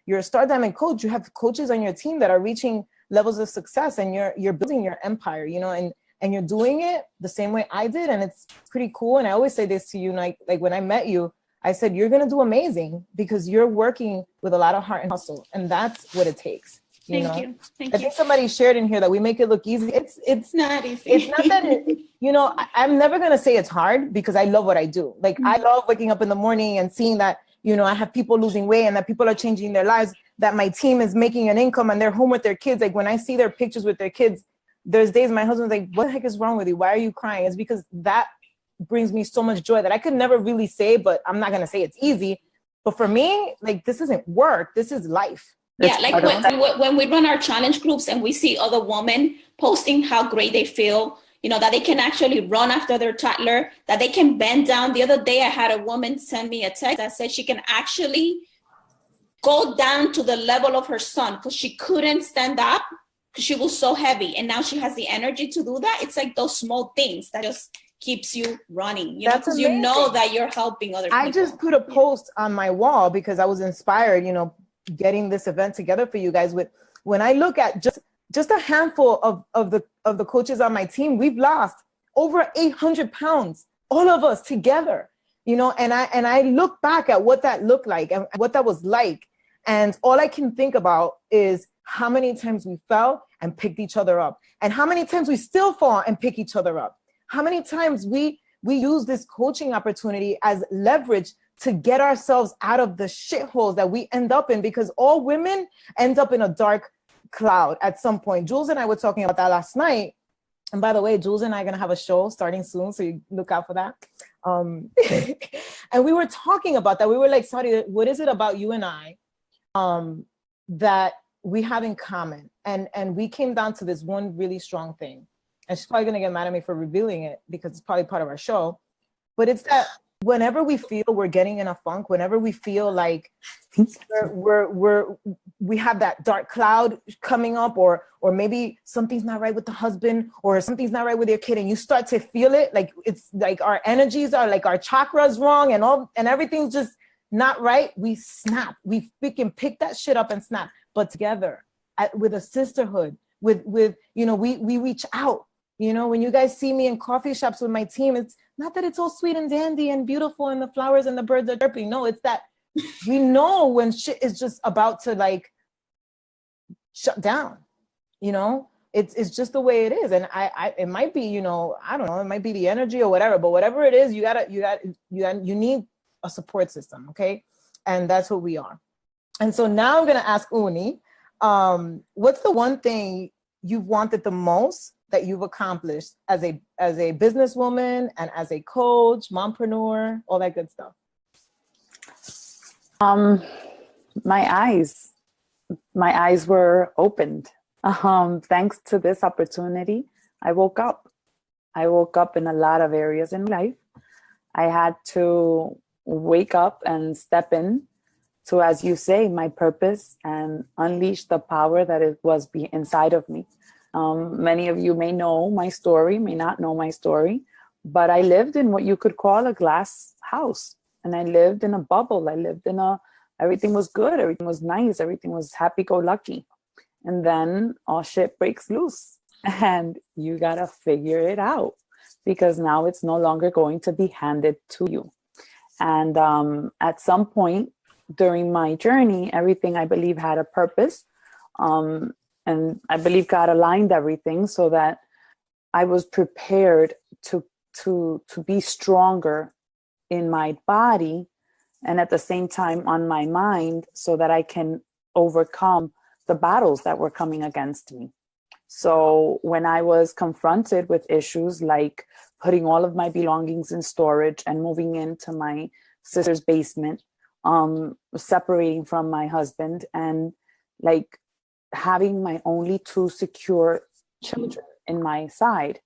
you're a Star Diamond coach, you have coaches on your team that are reaching levels of success, and you're building your empire, you know, and you're doing it the same way I did. And it's pretty cool. And I always say this to you, like when I met you, I said, you're going to do amazing because you're working with a lot of heart and hustle. And that's what it takes. Thank you. I think somebody shared in here that we make it look easy. It's not easy. It's not that, you know, I'm never going to say it's hard because I love what I do. Like, I love waking up in the morning and seeing that, you know, I have people losing weight and that people are changing their lives, that my team is making an income and they're home with their kids. Like, when I see their pictures with their kids, there's days my husband's like, what the heck is wrong with you? Why are you crying? It's because that brings me so much joy that I could never really say, but I'm not going to say it's easy. But for me, like, this isn't work. This is life. Yeah, like when we run our challenge groups and we see other women posting how great they feel, you know, that they can actually run after their toddler, that they can bend down. The other day I had a woman send me a text that said she can actually go down to the level of her son because she couldn't stand up because she was so heavy. And now she has the energy to do that. It's like those small things that just keeps you running, you know, because you know that you're helping other people. I just put a post on my wall because I was inspired, you know, getting this event together for you guys. With when I look at just a handful of the coaches on my team, we've lost over 800 pounds, all of us together, you know, and I look back at what that looked like and what that was like. And all I can think about is how many times we fell and picked each other up, and how many times we still fall and pick each other up. How many times we use this coaching opportunity as leverage to get ourselves out of the shitholes that we end up in, because all women end up in a dark cloud at some point. Jules and I were talking about that last night. And by the way, Jules and I are going to have a show starting soon, so you look out for that. And we were talking about that. We were like, Saudi, what is it about you and I that we have in common? And we came down to this one really strong thing. And she's probably going to get mad at me for revealing it because it's probably part of our show. But it's that whenever we feel we're getting in a funk, whenever we feel like we have that dark cloud coming up, or maybe something's not right with the husband, or something's not right with your kid, and you start to feel it, like it's like our energies are like our chakras wrong and everything's just not right, we snap. We can pick that shit up and snap. But together, with a sisterhood, with you know, we reach out. You know, when you guys see me in coffee shops with my team, it's not that it's all sweet and dandy and beautiful and the flowers and the birds are chirping. No, it's that we know when shit is just about to like shut down. You know, it's just the way it is. And it might be, you know, I don't know, it might be the energy or whatever, but whatever it is, you need a support system. Okay. And that's what we are. And so now I'm going to ask Uni, what's the one thing you've wanted the most that you've accomplished as a businesswoman and as a coach, mompreneur, all that good stuff? My eyes were opened. Thanks to this opportunity, I woke up in a lot of areas in life. I had to wake up and step in to, as you say, my purpose and unleash the power that it was inside of me. Many of you may know my story, may not know my story, but I lived in what you could call a glass house. And I lived in a bubble. Everything was good. Everything was nice. Everything was happy-go-lucky. And then all shit breaks loose and you got to figure it out, because now it's no longer going to be handed to you. And at some point during my journey, everything I believe had a purpose. And I believe God aligned everything so that I was prepared to be stronger in my body and at the same time on my mind, so that I can overcome the battles that were coming against me. So when I was confronted with issues like putting all of my belongings in storage and moving into my sister's basement, separating from my husband, and like having my only two secure children in my side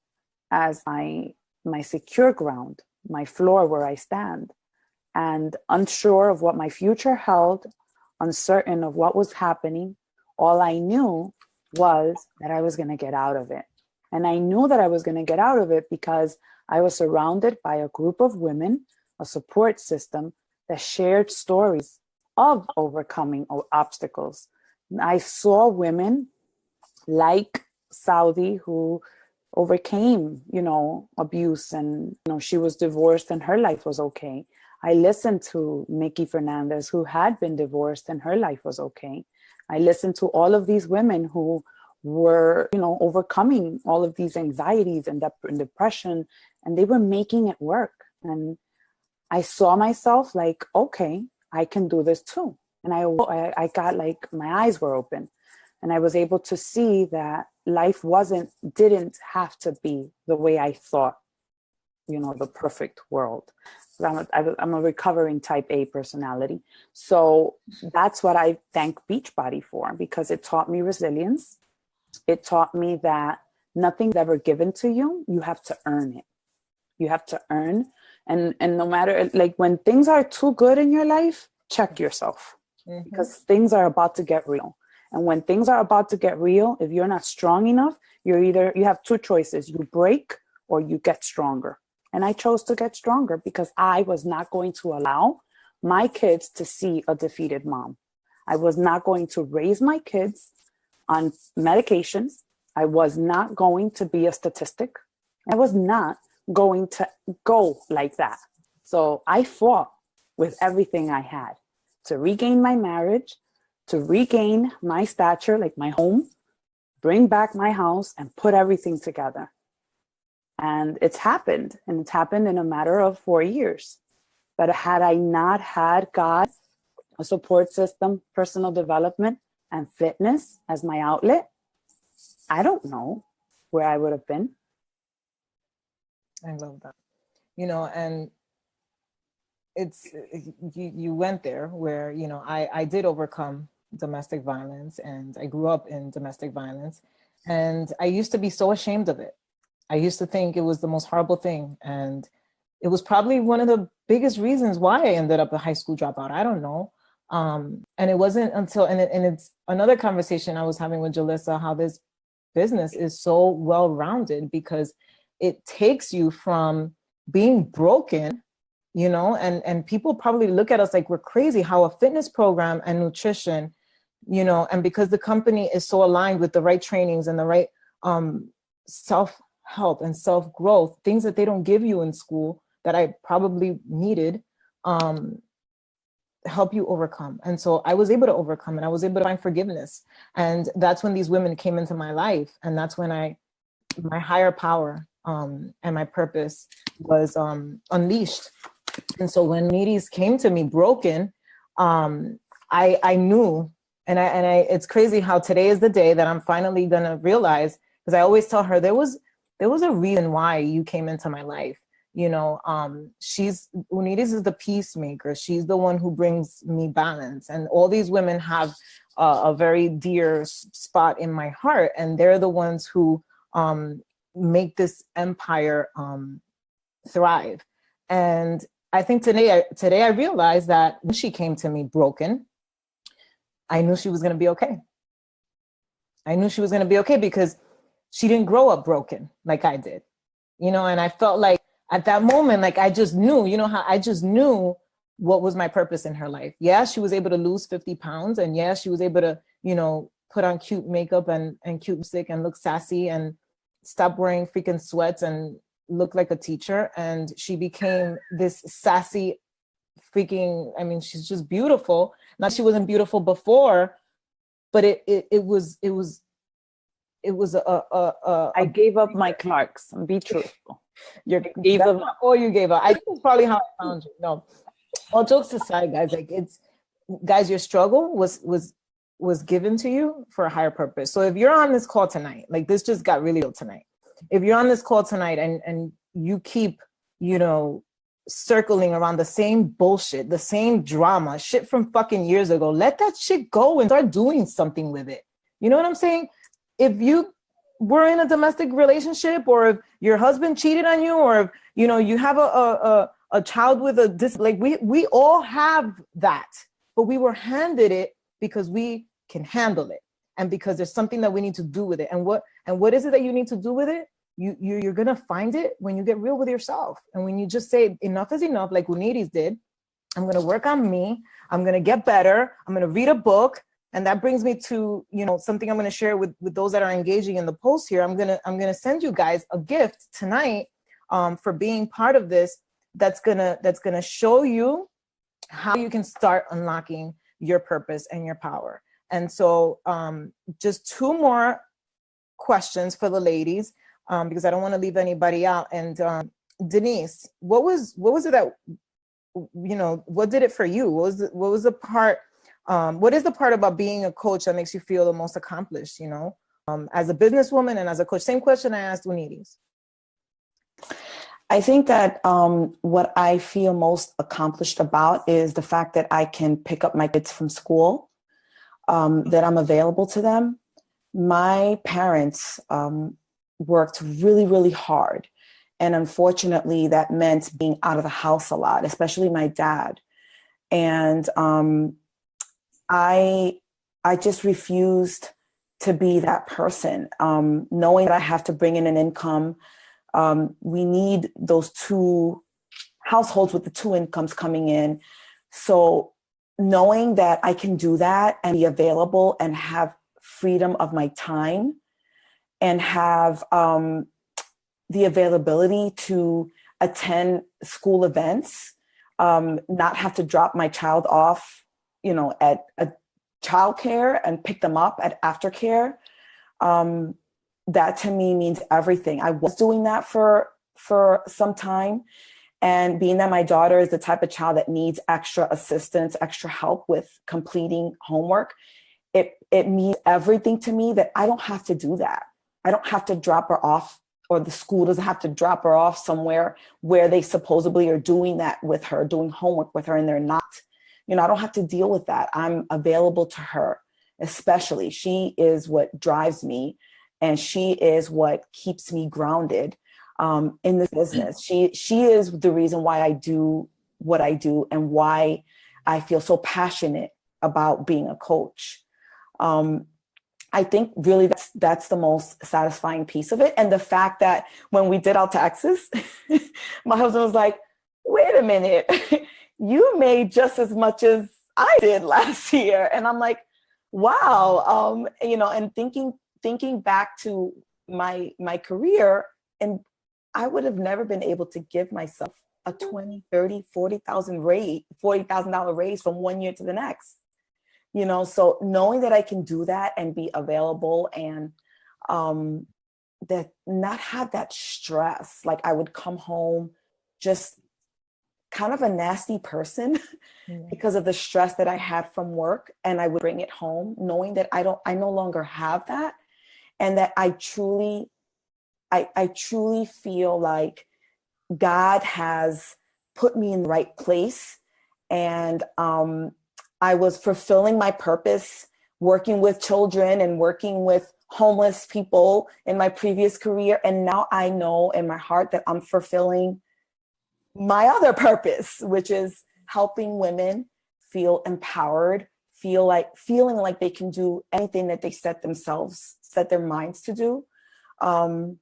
as my secure ground, my floor where I stand, and unsure of what my future held, uncertain of what was happening, all I knew was that I was going to get out of it. And I knew that I was going to get out of it because I was surrounded by a group of women, a support system that shared stories of overcoming obstacles. I saw women like Saudi who overcame, abuse, and, she was divorced and her life was okay. I listened to Mickey Fernandez, who had been divorced and her life was okay. I listened to all of these women who were, overcoming all of these anxieties and depression, and they were making it work. And I saw myself like, okay, I can do this too. And I got like, my eyes were open, and I was able to see that life didn't have to be the way I thought, the perfect world. I'm a recovering type A personality. So that's what I thank Beachbody for, because it taught me resilience. It taught me that nothing's ever given to you. You have to earn it. You have to earn. And no matter, like, when things are too good in your life, check yourself, because things are about to get real. And when things are about to get real, if you're not strong enough, you have two choices: you break or you get stronger. And I chose to get stronger, because I was not going to allow my kids to see a defeated mom. I was not going to raise my kids on medications. I was not going to be a statistic. I was not going to go like that. So I fought with everything I had to regain my marriage, to regain my stature, like my home, bring back my house, and put everything together. And it's happened, and it's happened in a matter of 4 years. But had I not had God, a support system, personal development, and fitness as my outlet, I don't know where I would have been. I love that. And it's, you went there where, I did overcome domestic violence, and I grew up in domestic violence, and I used to be so ashamed of it. I used to think it was the most horrible thing. And it was probably one of the biggest reasons why I ended up a high school dropout. I don't know. And it wasn't until, and it's another conversation I was having with Jalissa, how this business is so well-rounded, because it takes you from being broken, and people probably look at us like we're crazy, how a fitness program and nutrition, and because the company is so aligned with the right trainings and the right self-help and self-growth, things that they don't give you in school that I probably needed, help you overcome. And so I was able to overcome, and I was able to find forgiveness. And that's when these women came into my life. And that's when my higher power and my purpose was unleashed. And so when Needies came to me broken, I knew, and I it's crazy how today is the day that I'm finally gonna realize, because I always tell her there was a reason why you came into my life. Needies is the peacemaker. She's the one who brings me balance. And all these women have a very dear spot in my heart. And they're the ones who make this empire thrive. And I think today I realized that when she came to me broken, I knew she was going to be okay. I knew she was going to be okay, because she didn't grow up broken like I did, and I felt like at that moment, like I just knew, how I just knew what was my purpose in her life. Yeah, she was able to lose 50 pounds, and yeah, she was able to, put on cute makeup and cute lipstick and look sassy and stop wearing freaking sweats and look like a teacher. And she became this sassy freaking, she's just beautiful. Not she wasn't beautiful before, but it was I gave up my Clarks. Be truthful. You gave up. Or you gave up. I think it's probably how I found you. No, all jokes aside, guys, your struggle was given to you for a higher purpose. So if you're on this call tonight, like this just got really real tonight. If you're on this call tonight and you keep, circling around the same bullshit, the same drama, shit from fucking years ago, let that shit go and start doing something with it. You know what I'm saying? If you were in a domestic relationship, or if your husband cheated on you, or if, you have a child with we all have that, but we were handed it because we can handle it, and because there's something that we need to do with it. And what is it that you need to do with it? You're gonna find it when you get real with yourself, and when you just say enough is enough, like Unides did, I'm going to work on me. I'm going to get better. I'm going to read a book. And that brings me to, something I'm going to share with those that are engaging in the post here. I'm going to send you guys a gift tonight for being part of this. That's going to show you how you can start unlocking your purpose and your power. And so just two more questions for the ladies, because I don't want to leave anybody out. And Denise, what was it that, what did it for you? What was the part, what is the part about being a coach that makes you feel the most accomplished, as a businesswoman and as a coach? Same question I asked Unides. I think that what I feel most accomplished about is the fact that I can pick up my kids from school, that I'm available to them. My parents worked really, really hard. And unfortunately, that meant being out of the house a lot, especially my dad. And I just refused to be that person, knowing that I have to bring in an income. We need those two households with the two incomes coming in. So knowing that I can do that and be available and have freedom of my time and have the availability to attend school events, not have to drop my child off, at a childcare and pick them up at aftercare. That to me means everything. I was doing that for some time. And being that my daughter is the type of child that needs extra assistance, extra help with completing homework, it means everything to me that I don't have to do that. I don't have to drop her off, or the school doesn't have to drop her off somewhere where they supposedly are doing that with her, doing homework with her, and they're not. I don't have to deal with that. I'm available to her, especially. She is what drives me, and she is what keeps me grounded in this business. She is the reason why I do what I do and why I feel so passionate about being a coach. I think really that's the most satisfying piece of it. And the fact that when we did our taxes, my husband was like, wait a minute, you made just as much as I did last year. And I'm like, wow. And thinking back to my career, and I would have never been able to give myself a $20,000, $30,000, $40,000 raise from one year to the next. So knowing that I can do that and be available and that not have that stress, like I would come home just kind of a nasty person because of the stress that I had from work, and I would bring it home knowing that I no longer have that, and that I truly feel like God has put me in the right place. And I was fulfilling my purpose, working with children and working with homeless people in my previous career. And now I know in my heart that I'm fulfilling my other purpose, which is helping women feel empowered, feeling like they can do anything that they set their minds to do. And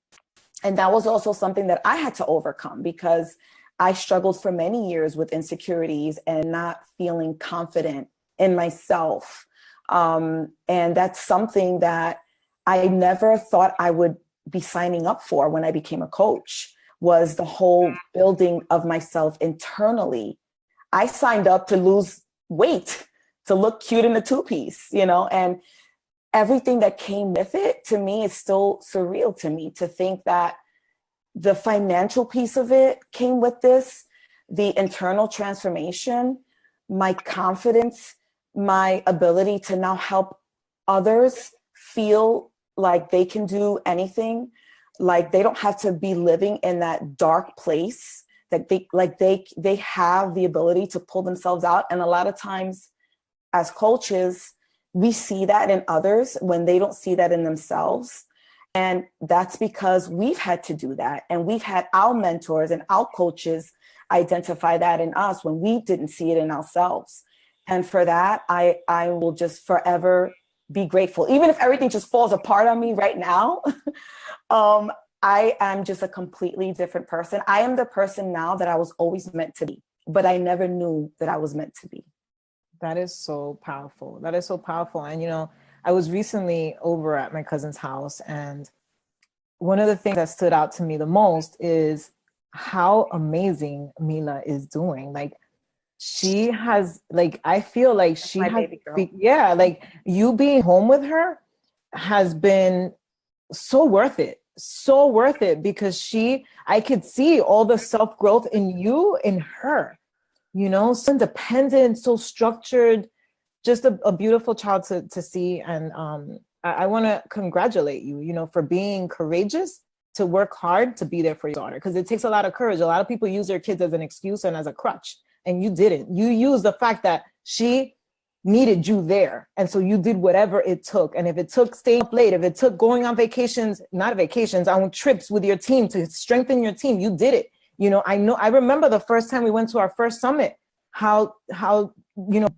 that was also something that I had to overcome, because I struggled for many years with insecurities and not feeling confident in myself. And that's something that I never thought I would be signing up for when I became a coach, was the whole building of myself internally. I signed up to lose weight, to look cute in a two-piece, and everything that came with it, to me, is still surreal to me, to think that the financial piece of it came with this, the internal transformation, my confidence, my ability to now help others feel like they can do anything, like they don't have to be living in that dark place, that they have the ability to pull themselves out. And a lot of times as coaches, we see that in others when they don't see that in themselves. And that's because we've had to do that. And we've had our mentors and our coaches identify that in us when we didn't see it in ourselves. And for that, I will just forever be grateful. Even if everything just falls apart on me right now, I am just a completely different person. I am the person now that I was always meant to be. but I never knew that I was meant to be. That is so powerful. That is so powerful. And, you know, I was recently over at my cousin's house, and one of the things that stood out to me the most is how amazing Mila is doing. Like, she has, like, I feel like she my has, baby girl. yeah, like you being home with her has been so worth it. So worth it, because I could see all the self-growth in you, in her, you know, so independent, so structured, just a beautiful child to see. And I want to congratulate you, you know, for being courageous to work hard to be there for your daughter, because it takes a lot of courage. A lot of people use their kids as an excuse and as a crutch, and you didn't. You used the fact that she needed you there, and so you did whatever it took. And if it took staying up late, if it took going on vacations, not vacations, on trips with your team to strengthen your team, you did it. You know, I remember the first time we went to our first summit, how you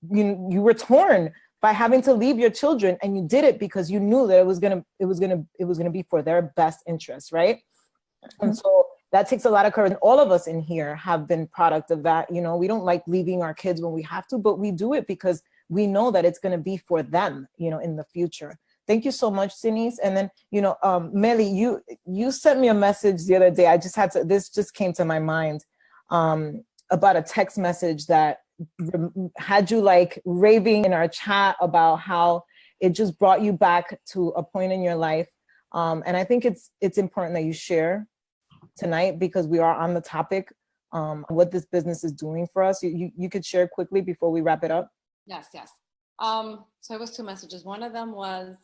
were torn by having to leave your children, and you did it because you knew that it was gonna be for their best interest, right? And so that takes a lot of courage. And all of us in here have been product of that. You know, we don't like leaving our kids when we have to, but we do it because we know that it's going to be for them, you know, in the future. Thank you so much, Denise. And then, you know, Melly, you sent me a message the other day. This just came to my mind about a text message that had you like raving in our chat about how it just brought you back to a point in your life. And I think it's important that you share tonight, because we are on the topic, what this business is doing for us. You could share quickly before we wrap it up. Yes. So it was two messages. One of them was,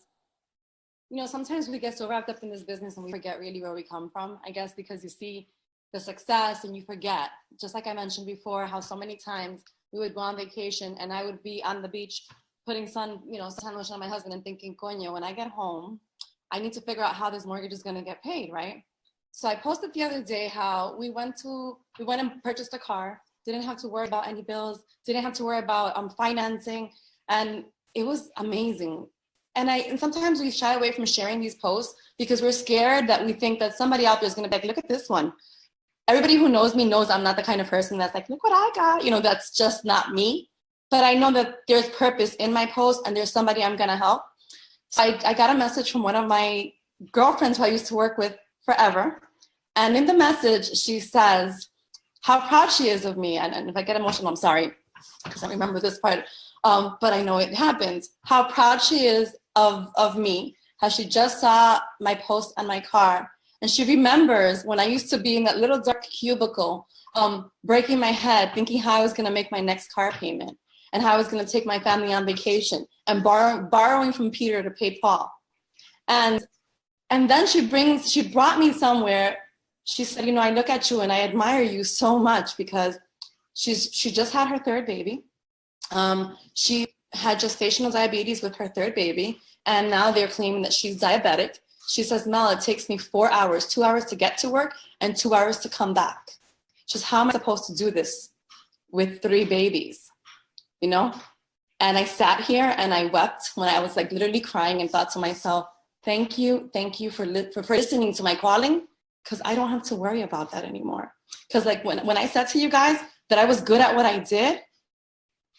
you know, sometimes we get so wrapped up in this business and we forget really where we come from, I guess, because you see the success and you forget, just like I mentioned before, how so many times we would go on vacation and I would be on the beach putting sun lotion on my husband and thinking, coño, when I get home, I need to figure out how this mortgage is going to get paid, right? So I posted the other day how we went and purchased a car, didn't have to worry about any bills, didn't have to worry about financing, and it was amazing. And sometimes we shy away from sharing these posts because we're scared that we think that somebody out there is going to be like, look at this one. Everybody who knows me knows I'm not the kind of person that's like, look what I got. You know, that's just not me. But I know that there's purpose in my post and there's somebody I'm going to help. So I got a message from one of my girlfriends who I used to work with forever. And in the message, she says how proud she is of me. And if I get emotional, I'm sorry, because I remember this part, but I know it happens. How proud she is of me, how she just saw my post on my car. And she remembers when I used to be in that little dark cubicle, breaking my head, thinking how I was going to make my next car payment and how I was going to take my family on vacation and borrowing from Peter to pay Paul. And then she brought me somewhere. She said, you know, I look at you and I admire you so much because she just had her third baby. She had gestational diabetes with her third baby, and now they're claiming that she's diabetic. She says, Mel, it takes me 4 hours, 2 hours to get to work and 2 hours to come back. She says, how am I supposed to do this with 3 babies, you know? And I sat here and I wept when I was like literally crying and thought to myself, thank you for listening to my calling, because I don't have to worry about that anymore. Because like when I said to you guys that I was good at what I did,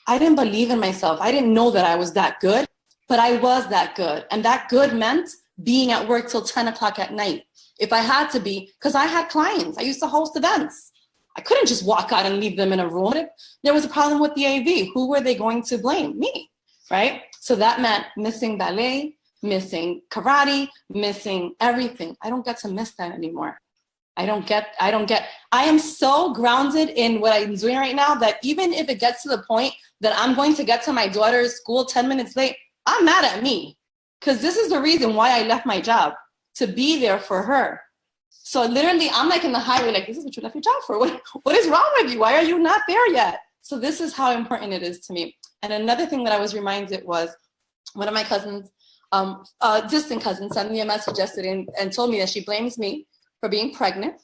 I didn't believe in myself. I didn't know that I was that good, but I was that good. And that good meant being at work till 10 o'clock at night, if I had to be, because I had clients. I used to host events. I couldn't just walk out and leave them in a room. If there was a problem with the AV, who were they going to blame? Me, right? So that meant missing ballet, missing karate, missing everything. I don't get to miss that anymore. I am so grounded in what I'm doing right now that even if it gets to the point that I'm going to get to my daughter's school 10 minutes late, I'm mad at me, because this is the reason why I left my job, to be there for her. So literally I'm like in the highway, like, this is what you left your job for. What is wrong with you? Why are you not there yet? So this is how important it is to me. And another thing that I was reminded was one of my cousins, distant cousins, sent me a message yesterday and told me that she blames me for being pregnant.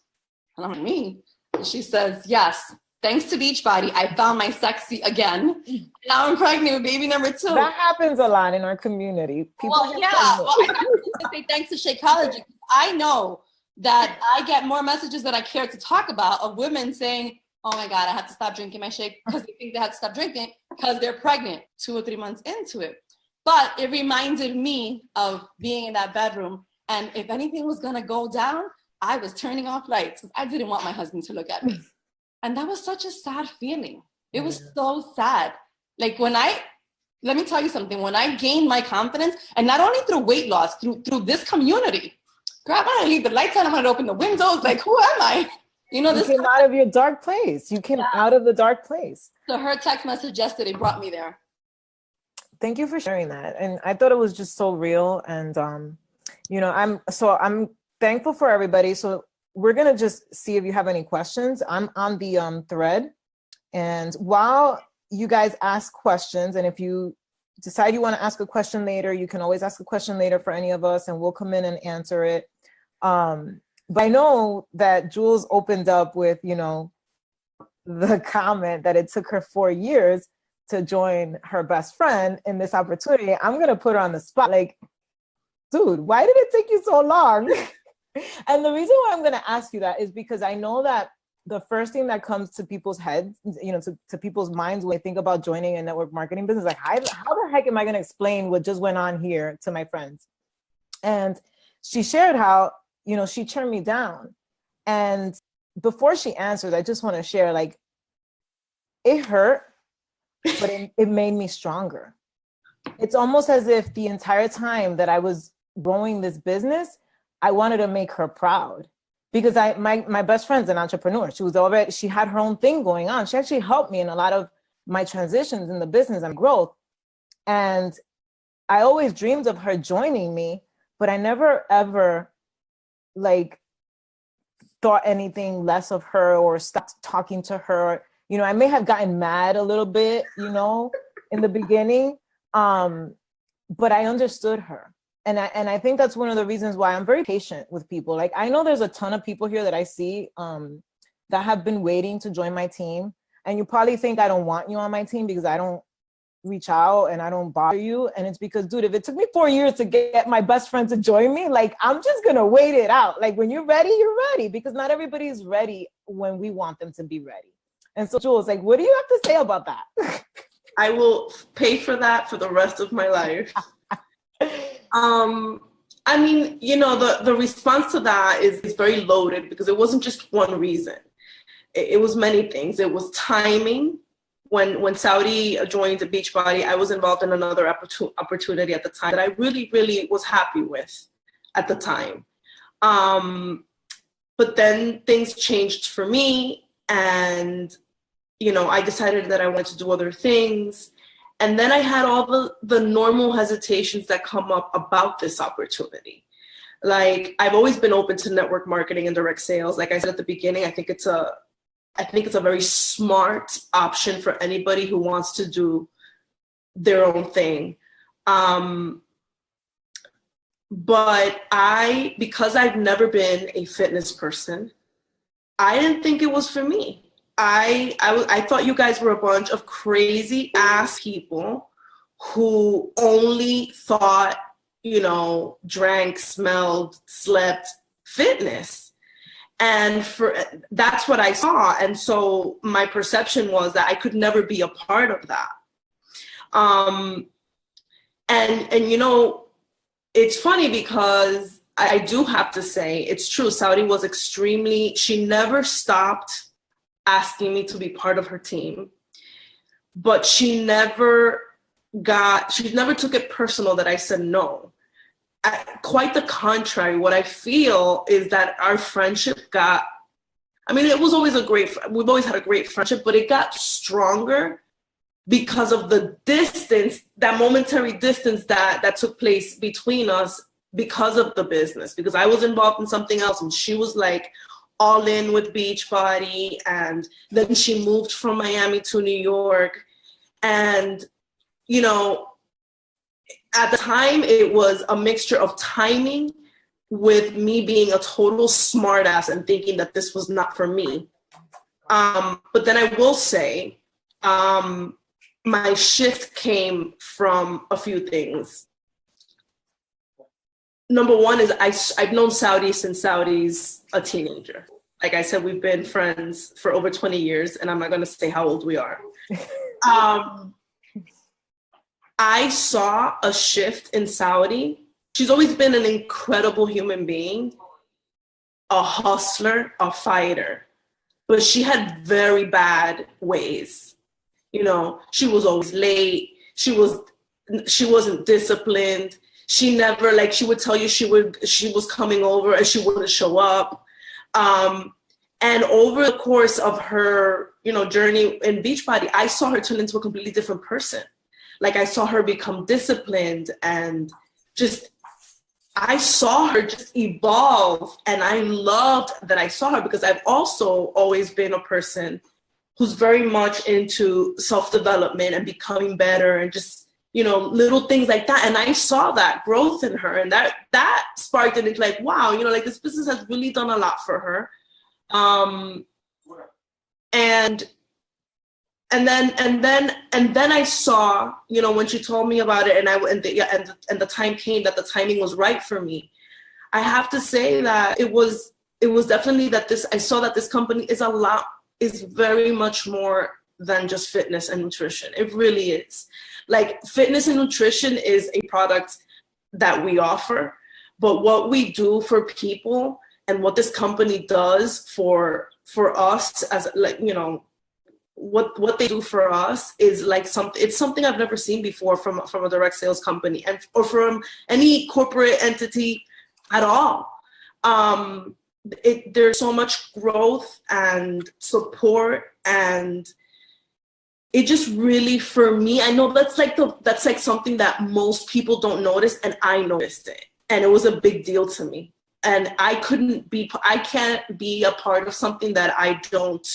And I'm like, me? And she says, yes, thanks to Beachbody, I found my sexy again. Now I'm pregnant with baby number 2. That happens a lot in our community. I have to say thanks to Shakeology. I know that I get more messages that I care to talk about of women saying, oh my God, I have to stop drinking my shake, because they think they have to stop drinking because they're pregnant 2 or 3 months into it. But it reminded me of being in that bedroom. And if anything was going to go down, I was turning off lights because I didn't want my husband to look at me. And that was such a sad feeling. It was so sad. Like let me tell you something, when I gained my confidence, and not only through weight loss, through this community, girl, I'm gonna leave the lights on, I'm gonna open the windows, like, who am I? You came out of your dark place. You came out of the dark place. So her text message yesterday brought me there. Thank you for sharing that. And I thought it was just so real. And, I'm thankful for everybody. So we're going to just see if you have any questions. I'm on the thread. And while you guys ask questions, and if you decide you want to ask a question later, you can always ask a question later for any of us and we'll come in and answer it. But I know that Jules opened up with, the comment that it took her 4 years to join her best friend in this opportunity. I'm going to put her on the spot. Like, dude, why did it take you so long? And the reason why I'm going to ask you that is because I know that the first thing that comes to people's heads, to people's minds when they think about joining a network marketing business, like, how the heck am I going to explain what just went on here to my friends? And she shared how, she turned me down. And before she answered, I just want to share, like, it hurt, but it made me stronger. It's almost as if the entire time that I was growing this business, I wanted to make her proud, because my best friend's an entrepreneur. She had her own thing going on. She actually helped me in a lot of my transitions in the business and growth. And I always dreamed of her joining me, but I never ever thought anything less of her or stopped talking to her. I may have gotten mad a little bit, in the beginning, but I understood her. And I think that's one of the reasons why I'm very patient with people. Like, I know there's a ton of people here that I see that have been waiting to join my team. And you probably think I don't want you on my team because I don't reach out and I don't bother you. And it's because, dude, if it took me 4 years to get my best friend to join me, like, I'm just going to wait it out. Like, when you're ready, you're ready, because not everybody's ready when we want them to be ready. And so, Jules, like, what do you have to say about that? I will pay for that for the rest of my life. I mean, the response to that is very loaded, because it wasn't just one reason. It was many things. It was timing. When Saudi joined Beachbody, I was involved in another opportunity at the time that I really, really was happy with at the time. But then things changed for me, and I decided that I wanted to do other things. And then I had all the normal hesitations that come up about this opportunity. Like, I've always been open to network marketing and direct sales. Like I said at the beginning, I think it's a very smart option for anybody who wants to do their own thing. But because I've never been a fitness person, I didn't think it was for me. I thought you guys were a bunch of crazy ass people who only thought, drank, smelled, slept fitness. And that's what I saw. And so my perception was that I could never be a part of that. And it's funny because I do have to say, it's true. Saudi was she never stopped asking me to be part of her team, but she never took it personal that I said no. Quite the contrary. What I feel is that our friendship it was always we've always had a great friendship, but it got stronger because of the distance, that momentary distance that took place between us because of the business, because I was involved in something else and she was like all in with Beachbody, and then she moved from Miami to New York. And, at the time it was a mixture of timing with me being a total smartass and thinking that this was not for me. But then I will say, my shift came from a few things. Number one is I've known Saudi since Saudi's a teenager. like I said, we've been friends for over 20 years, and I'm not going to say how old we are. I saw a shift in Saudi. She's always been an incredible human being, a hustler, a fighter, but she had very bad ways. You know, she was always late. She wasn't disciplined. She never, like, she would tell you she was coming over and she wouldn't show up. And over the course of her, you know, journey in Beachbody, I saw her turn into a completely different person. Like, I saw her become disciplined, and just, I saw her just evolve. And I loved that I saw her, because I've also always been a person who's very much into self-development and becoming better, and just, you know, little things like that. And I saw that growth in her, and that sparked it into, like, wow, you know, like, this business has really done a lot for her. And then I saw, you know, when she told me about it, and the time came that the timing was right for me. I have to say that it was definitely that I saw that this company is very much more than just fitness and nutrition. It really is. Like, fitness and nutrition is a product that we offer, but what we do for people and what this company does for us, as, like, you know, what they do for us is like it's something I've never seen before from a direct sales company, or from any corporate entity at all. There's so much growth and support, and it just really, for me, I know that's like something that most people don't notice, and I noticed it, and it was a big deal to me. And I can't be a part of something that I don't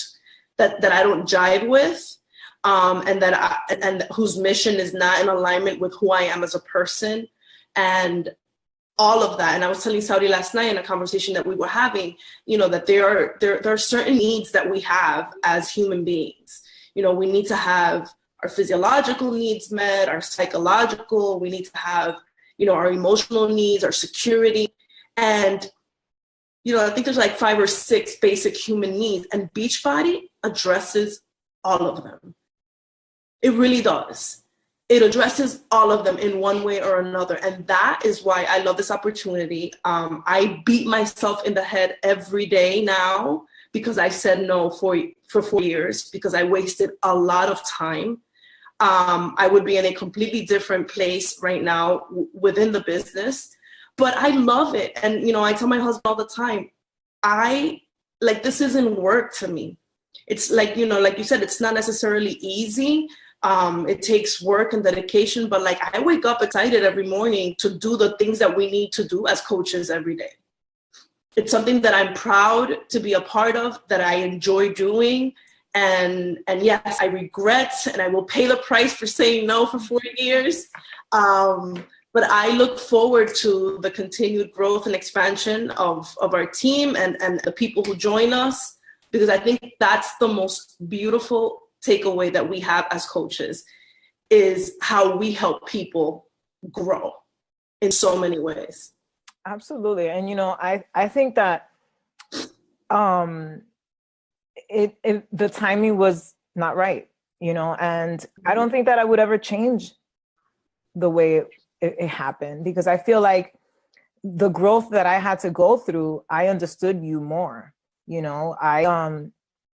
jive with, and whose mission is not in alignment with who I am as a person, and all of that. And I was telling Saudi last night in a conversation that we were having, you know, that there are certain needs that we have as human beings. You know, we need to have our physiological needs met, our psychological, we need to have, you know, our emotional needs, our security. And, you know, I think there's like 5 or 6 basic human needs, and Beachbody addresses all of them. It really does. It addresses all of them in one way or another. And that is why I love this opportunity. I beat myself in the head every day now, because I said no for 4 years, because I wasted a lot of time. I would be in a completely different place right now within the business, but I love it. And, you know, I tell my husband all the time, this isn't work to me. It's like, you know, like you said, it's not necessarily easy. It takes work and dedication, but like, I wake up excited every morning to do the things that we need to do as coaches every day. It's something that I'm proud to be a part of, that I enjoy doing. And yes, I regret, and I will pay the price for saying no for 4 years. But I look forward to the continued growth and expansion of our team and the people who join us, because I think that's the most beautiful takeaway that we have as coaches, is how we help people grow in so many ways. Absolutely. And, you know, I think that the timing was not right, you know, and I don't think that I would ever change the way it happened, because I feel like the growth that I had to go through, I understood you more, you know.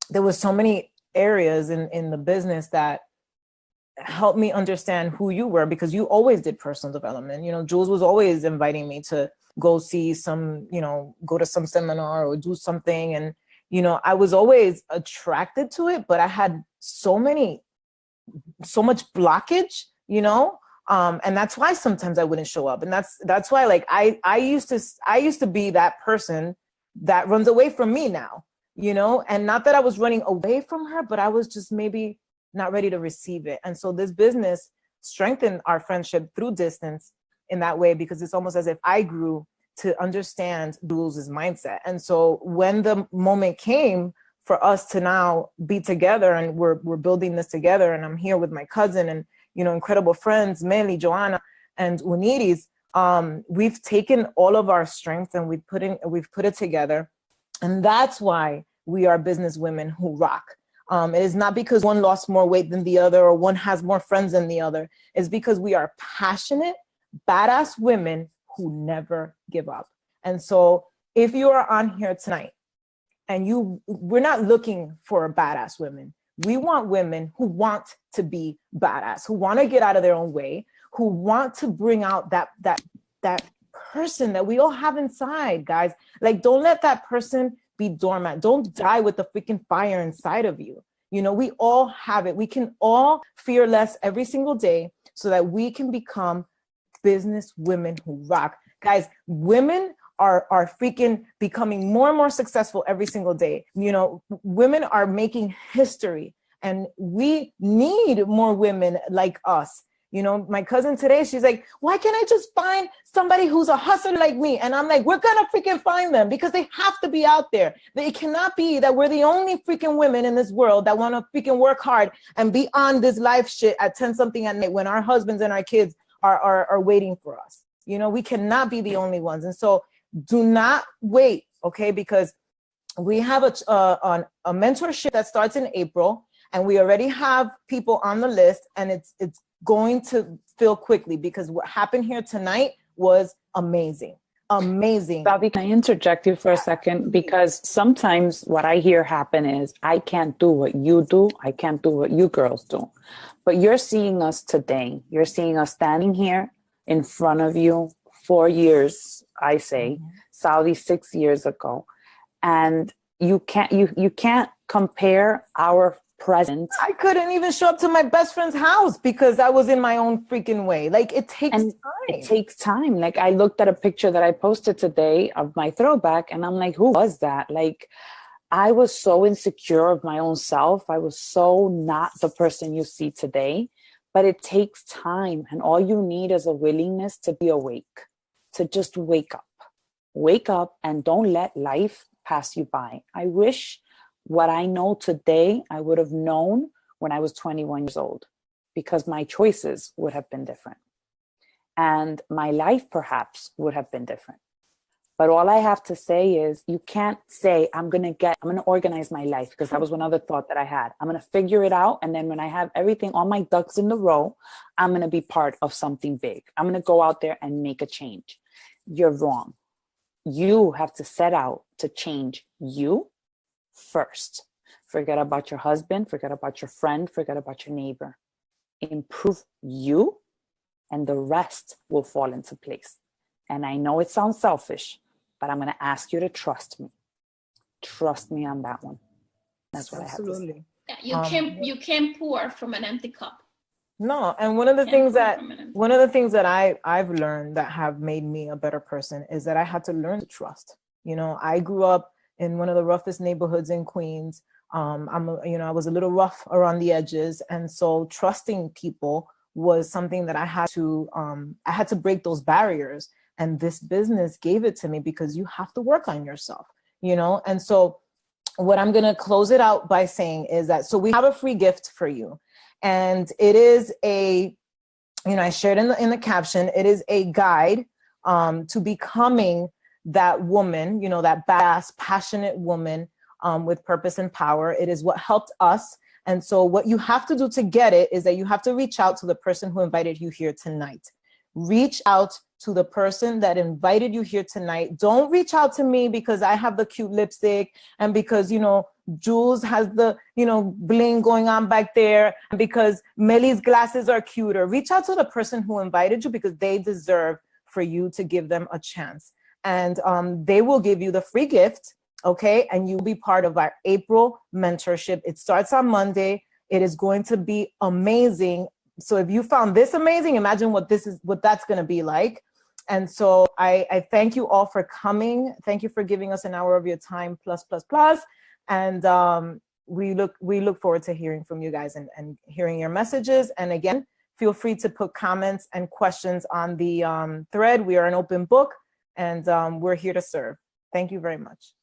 There was so many areas in the business that helped me understand who you were, because you always did personal development. You know, Jules was always inviting me to go see some, you know, go to some seminar or do something. And, you know, I was always attracted to it, but I had so much blockage, you know. And that's why sometimes I wouldn't show up. And that's why, like, I used to be that person that runs away from me now, you know, and not that I was running away from her, but I was just maybe not ready to receive it. And so this business strengthened our friendship through distance in that way, because it's almost as if I grew to understand Jules' mindset. And so when the moment came for us to now be together, and we're building this together, and I'm here with my cousin and, you know, incredible friends, Meli, Joanna, and Unides, we've taken all of our strength and we've put it together. And that's why we are business women who rock. It is not because one lost more weight than the other or one has more friends than the other. It's because we are passionate, badass women who never give up. And so if you are on here tonight and we're not looking for badass women. We want women who want to be badass, who want to get out of their own way, who want to bring out that person that we all have inside, guys. Like, don't let that person be dormant. Don't die with the freaking fire inside of you. You know, we all have it. We can all fear less every single day so that we can become business women who rock. Guys, women are freaking becoming more and more successful every single day. You know, women are making history, and we need more women like us. You know, my cousin today, she's like, why can't I just find somebody who's a hustler like me? And I'm like, we're gonna freaking find them, because they have to be out there. It cannot be that we're the only freaking women in this world that wanna freaking work hard and be on this life shit at 10 something at night when our husbands and our kids are waiting for us. You know, we cannot be the only ones. And so do not wait, okay? Because we have a mentorship that starts in April, and we already have people on the list, and it's going to fill quickly, because what happened here tonight was amazing. Amazing. Bobby, can I interject you for a second? Because sometimes what I hear happen is, I can't do what you do. I can't do what you girls do. But you're seeing us today. You're seeing us standing here in front of you 4 years, I say, Saudi 6 years ago. And you can't compare our present. I couldn't even show up to my best friend's house because I was in my own freaking way. Like, it takes time. It takes time. Like, I looked at a picture that I posted today of my throwback, and I'm like, who was that? Like, I was so insecure of my own self. I was so not the person you see today. But it takes time, and all you need is a willingness to be awake, to just wake up. Wake up and don't let life pass you by. I wish what I know today, I would have known when I was 21 years old, because my choices would have been different. And my life perhaps would have been different. But all I have to say is, you can't say, I'm going to organize my life, because that was one other thought that I had. I'm going to figure it out. And then when I have everything, all my ducks in the row, I'm going to be part of something big. I'm going to go out there and make a change. You're wrong. You have to set out to change you first. Forget about your husband, forget about your friend, forget about your neighbor. Improve you, and the rest will fall into place. And I know it sounds selfish, but I'm going to ask you to trust me. Trust me on that one. That's what Absolutely. I have to say. Yeah, you can't pour from an empty cup. No, and one of the things that I've learned that have made me a better person is that I had to learn to trust. You know, I grew up in one of the roughest neighborhoods in Queens. I was a little rough around the edges, and so trusting people was something that I had to break those barriers. And this business gave it to me, because you have to work on yourself, you know. And so what I'm gonna close it out by saying is that, so we have a free gift for you. And it is I shared in the caption, it is a guide to becoming that woman, you know, that badass, passionate woman with purpose and power. It is what helped us. And so what you have to do to get it is that you have to reach out to the person who invited you here tonight. Reach out to the person that invited you here tonight. Don't reach out to me because I have the cute lipstick, and because, you know, Jules has the, you know, bling going on back there, and because Melly's glasses are cuter. Reach out to the person who invited you, because they deserve for you to give them a chance. And they will give you the free gift, okay? And you'll be part of our April mentorship. It starts on Monday. It is going to be amazing. So if you found this amazing, imagine what that's going to be like. And so I thank you all for coming. Thank you for giving us an hour of your time, plus. And we look forward to hearing from you guys and hearing your messages. And again, feel free to put comments and questions on the thread. We are an open book, and we're here to serve. Thank you very much.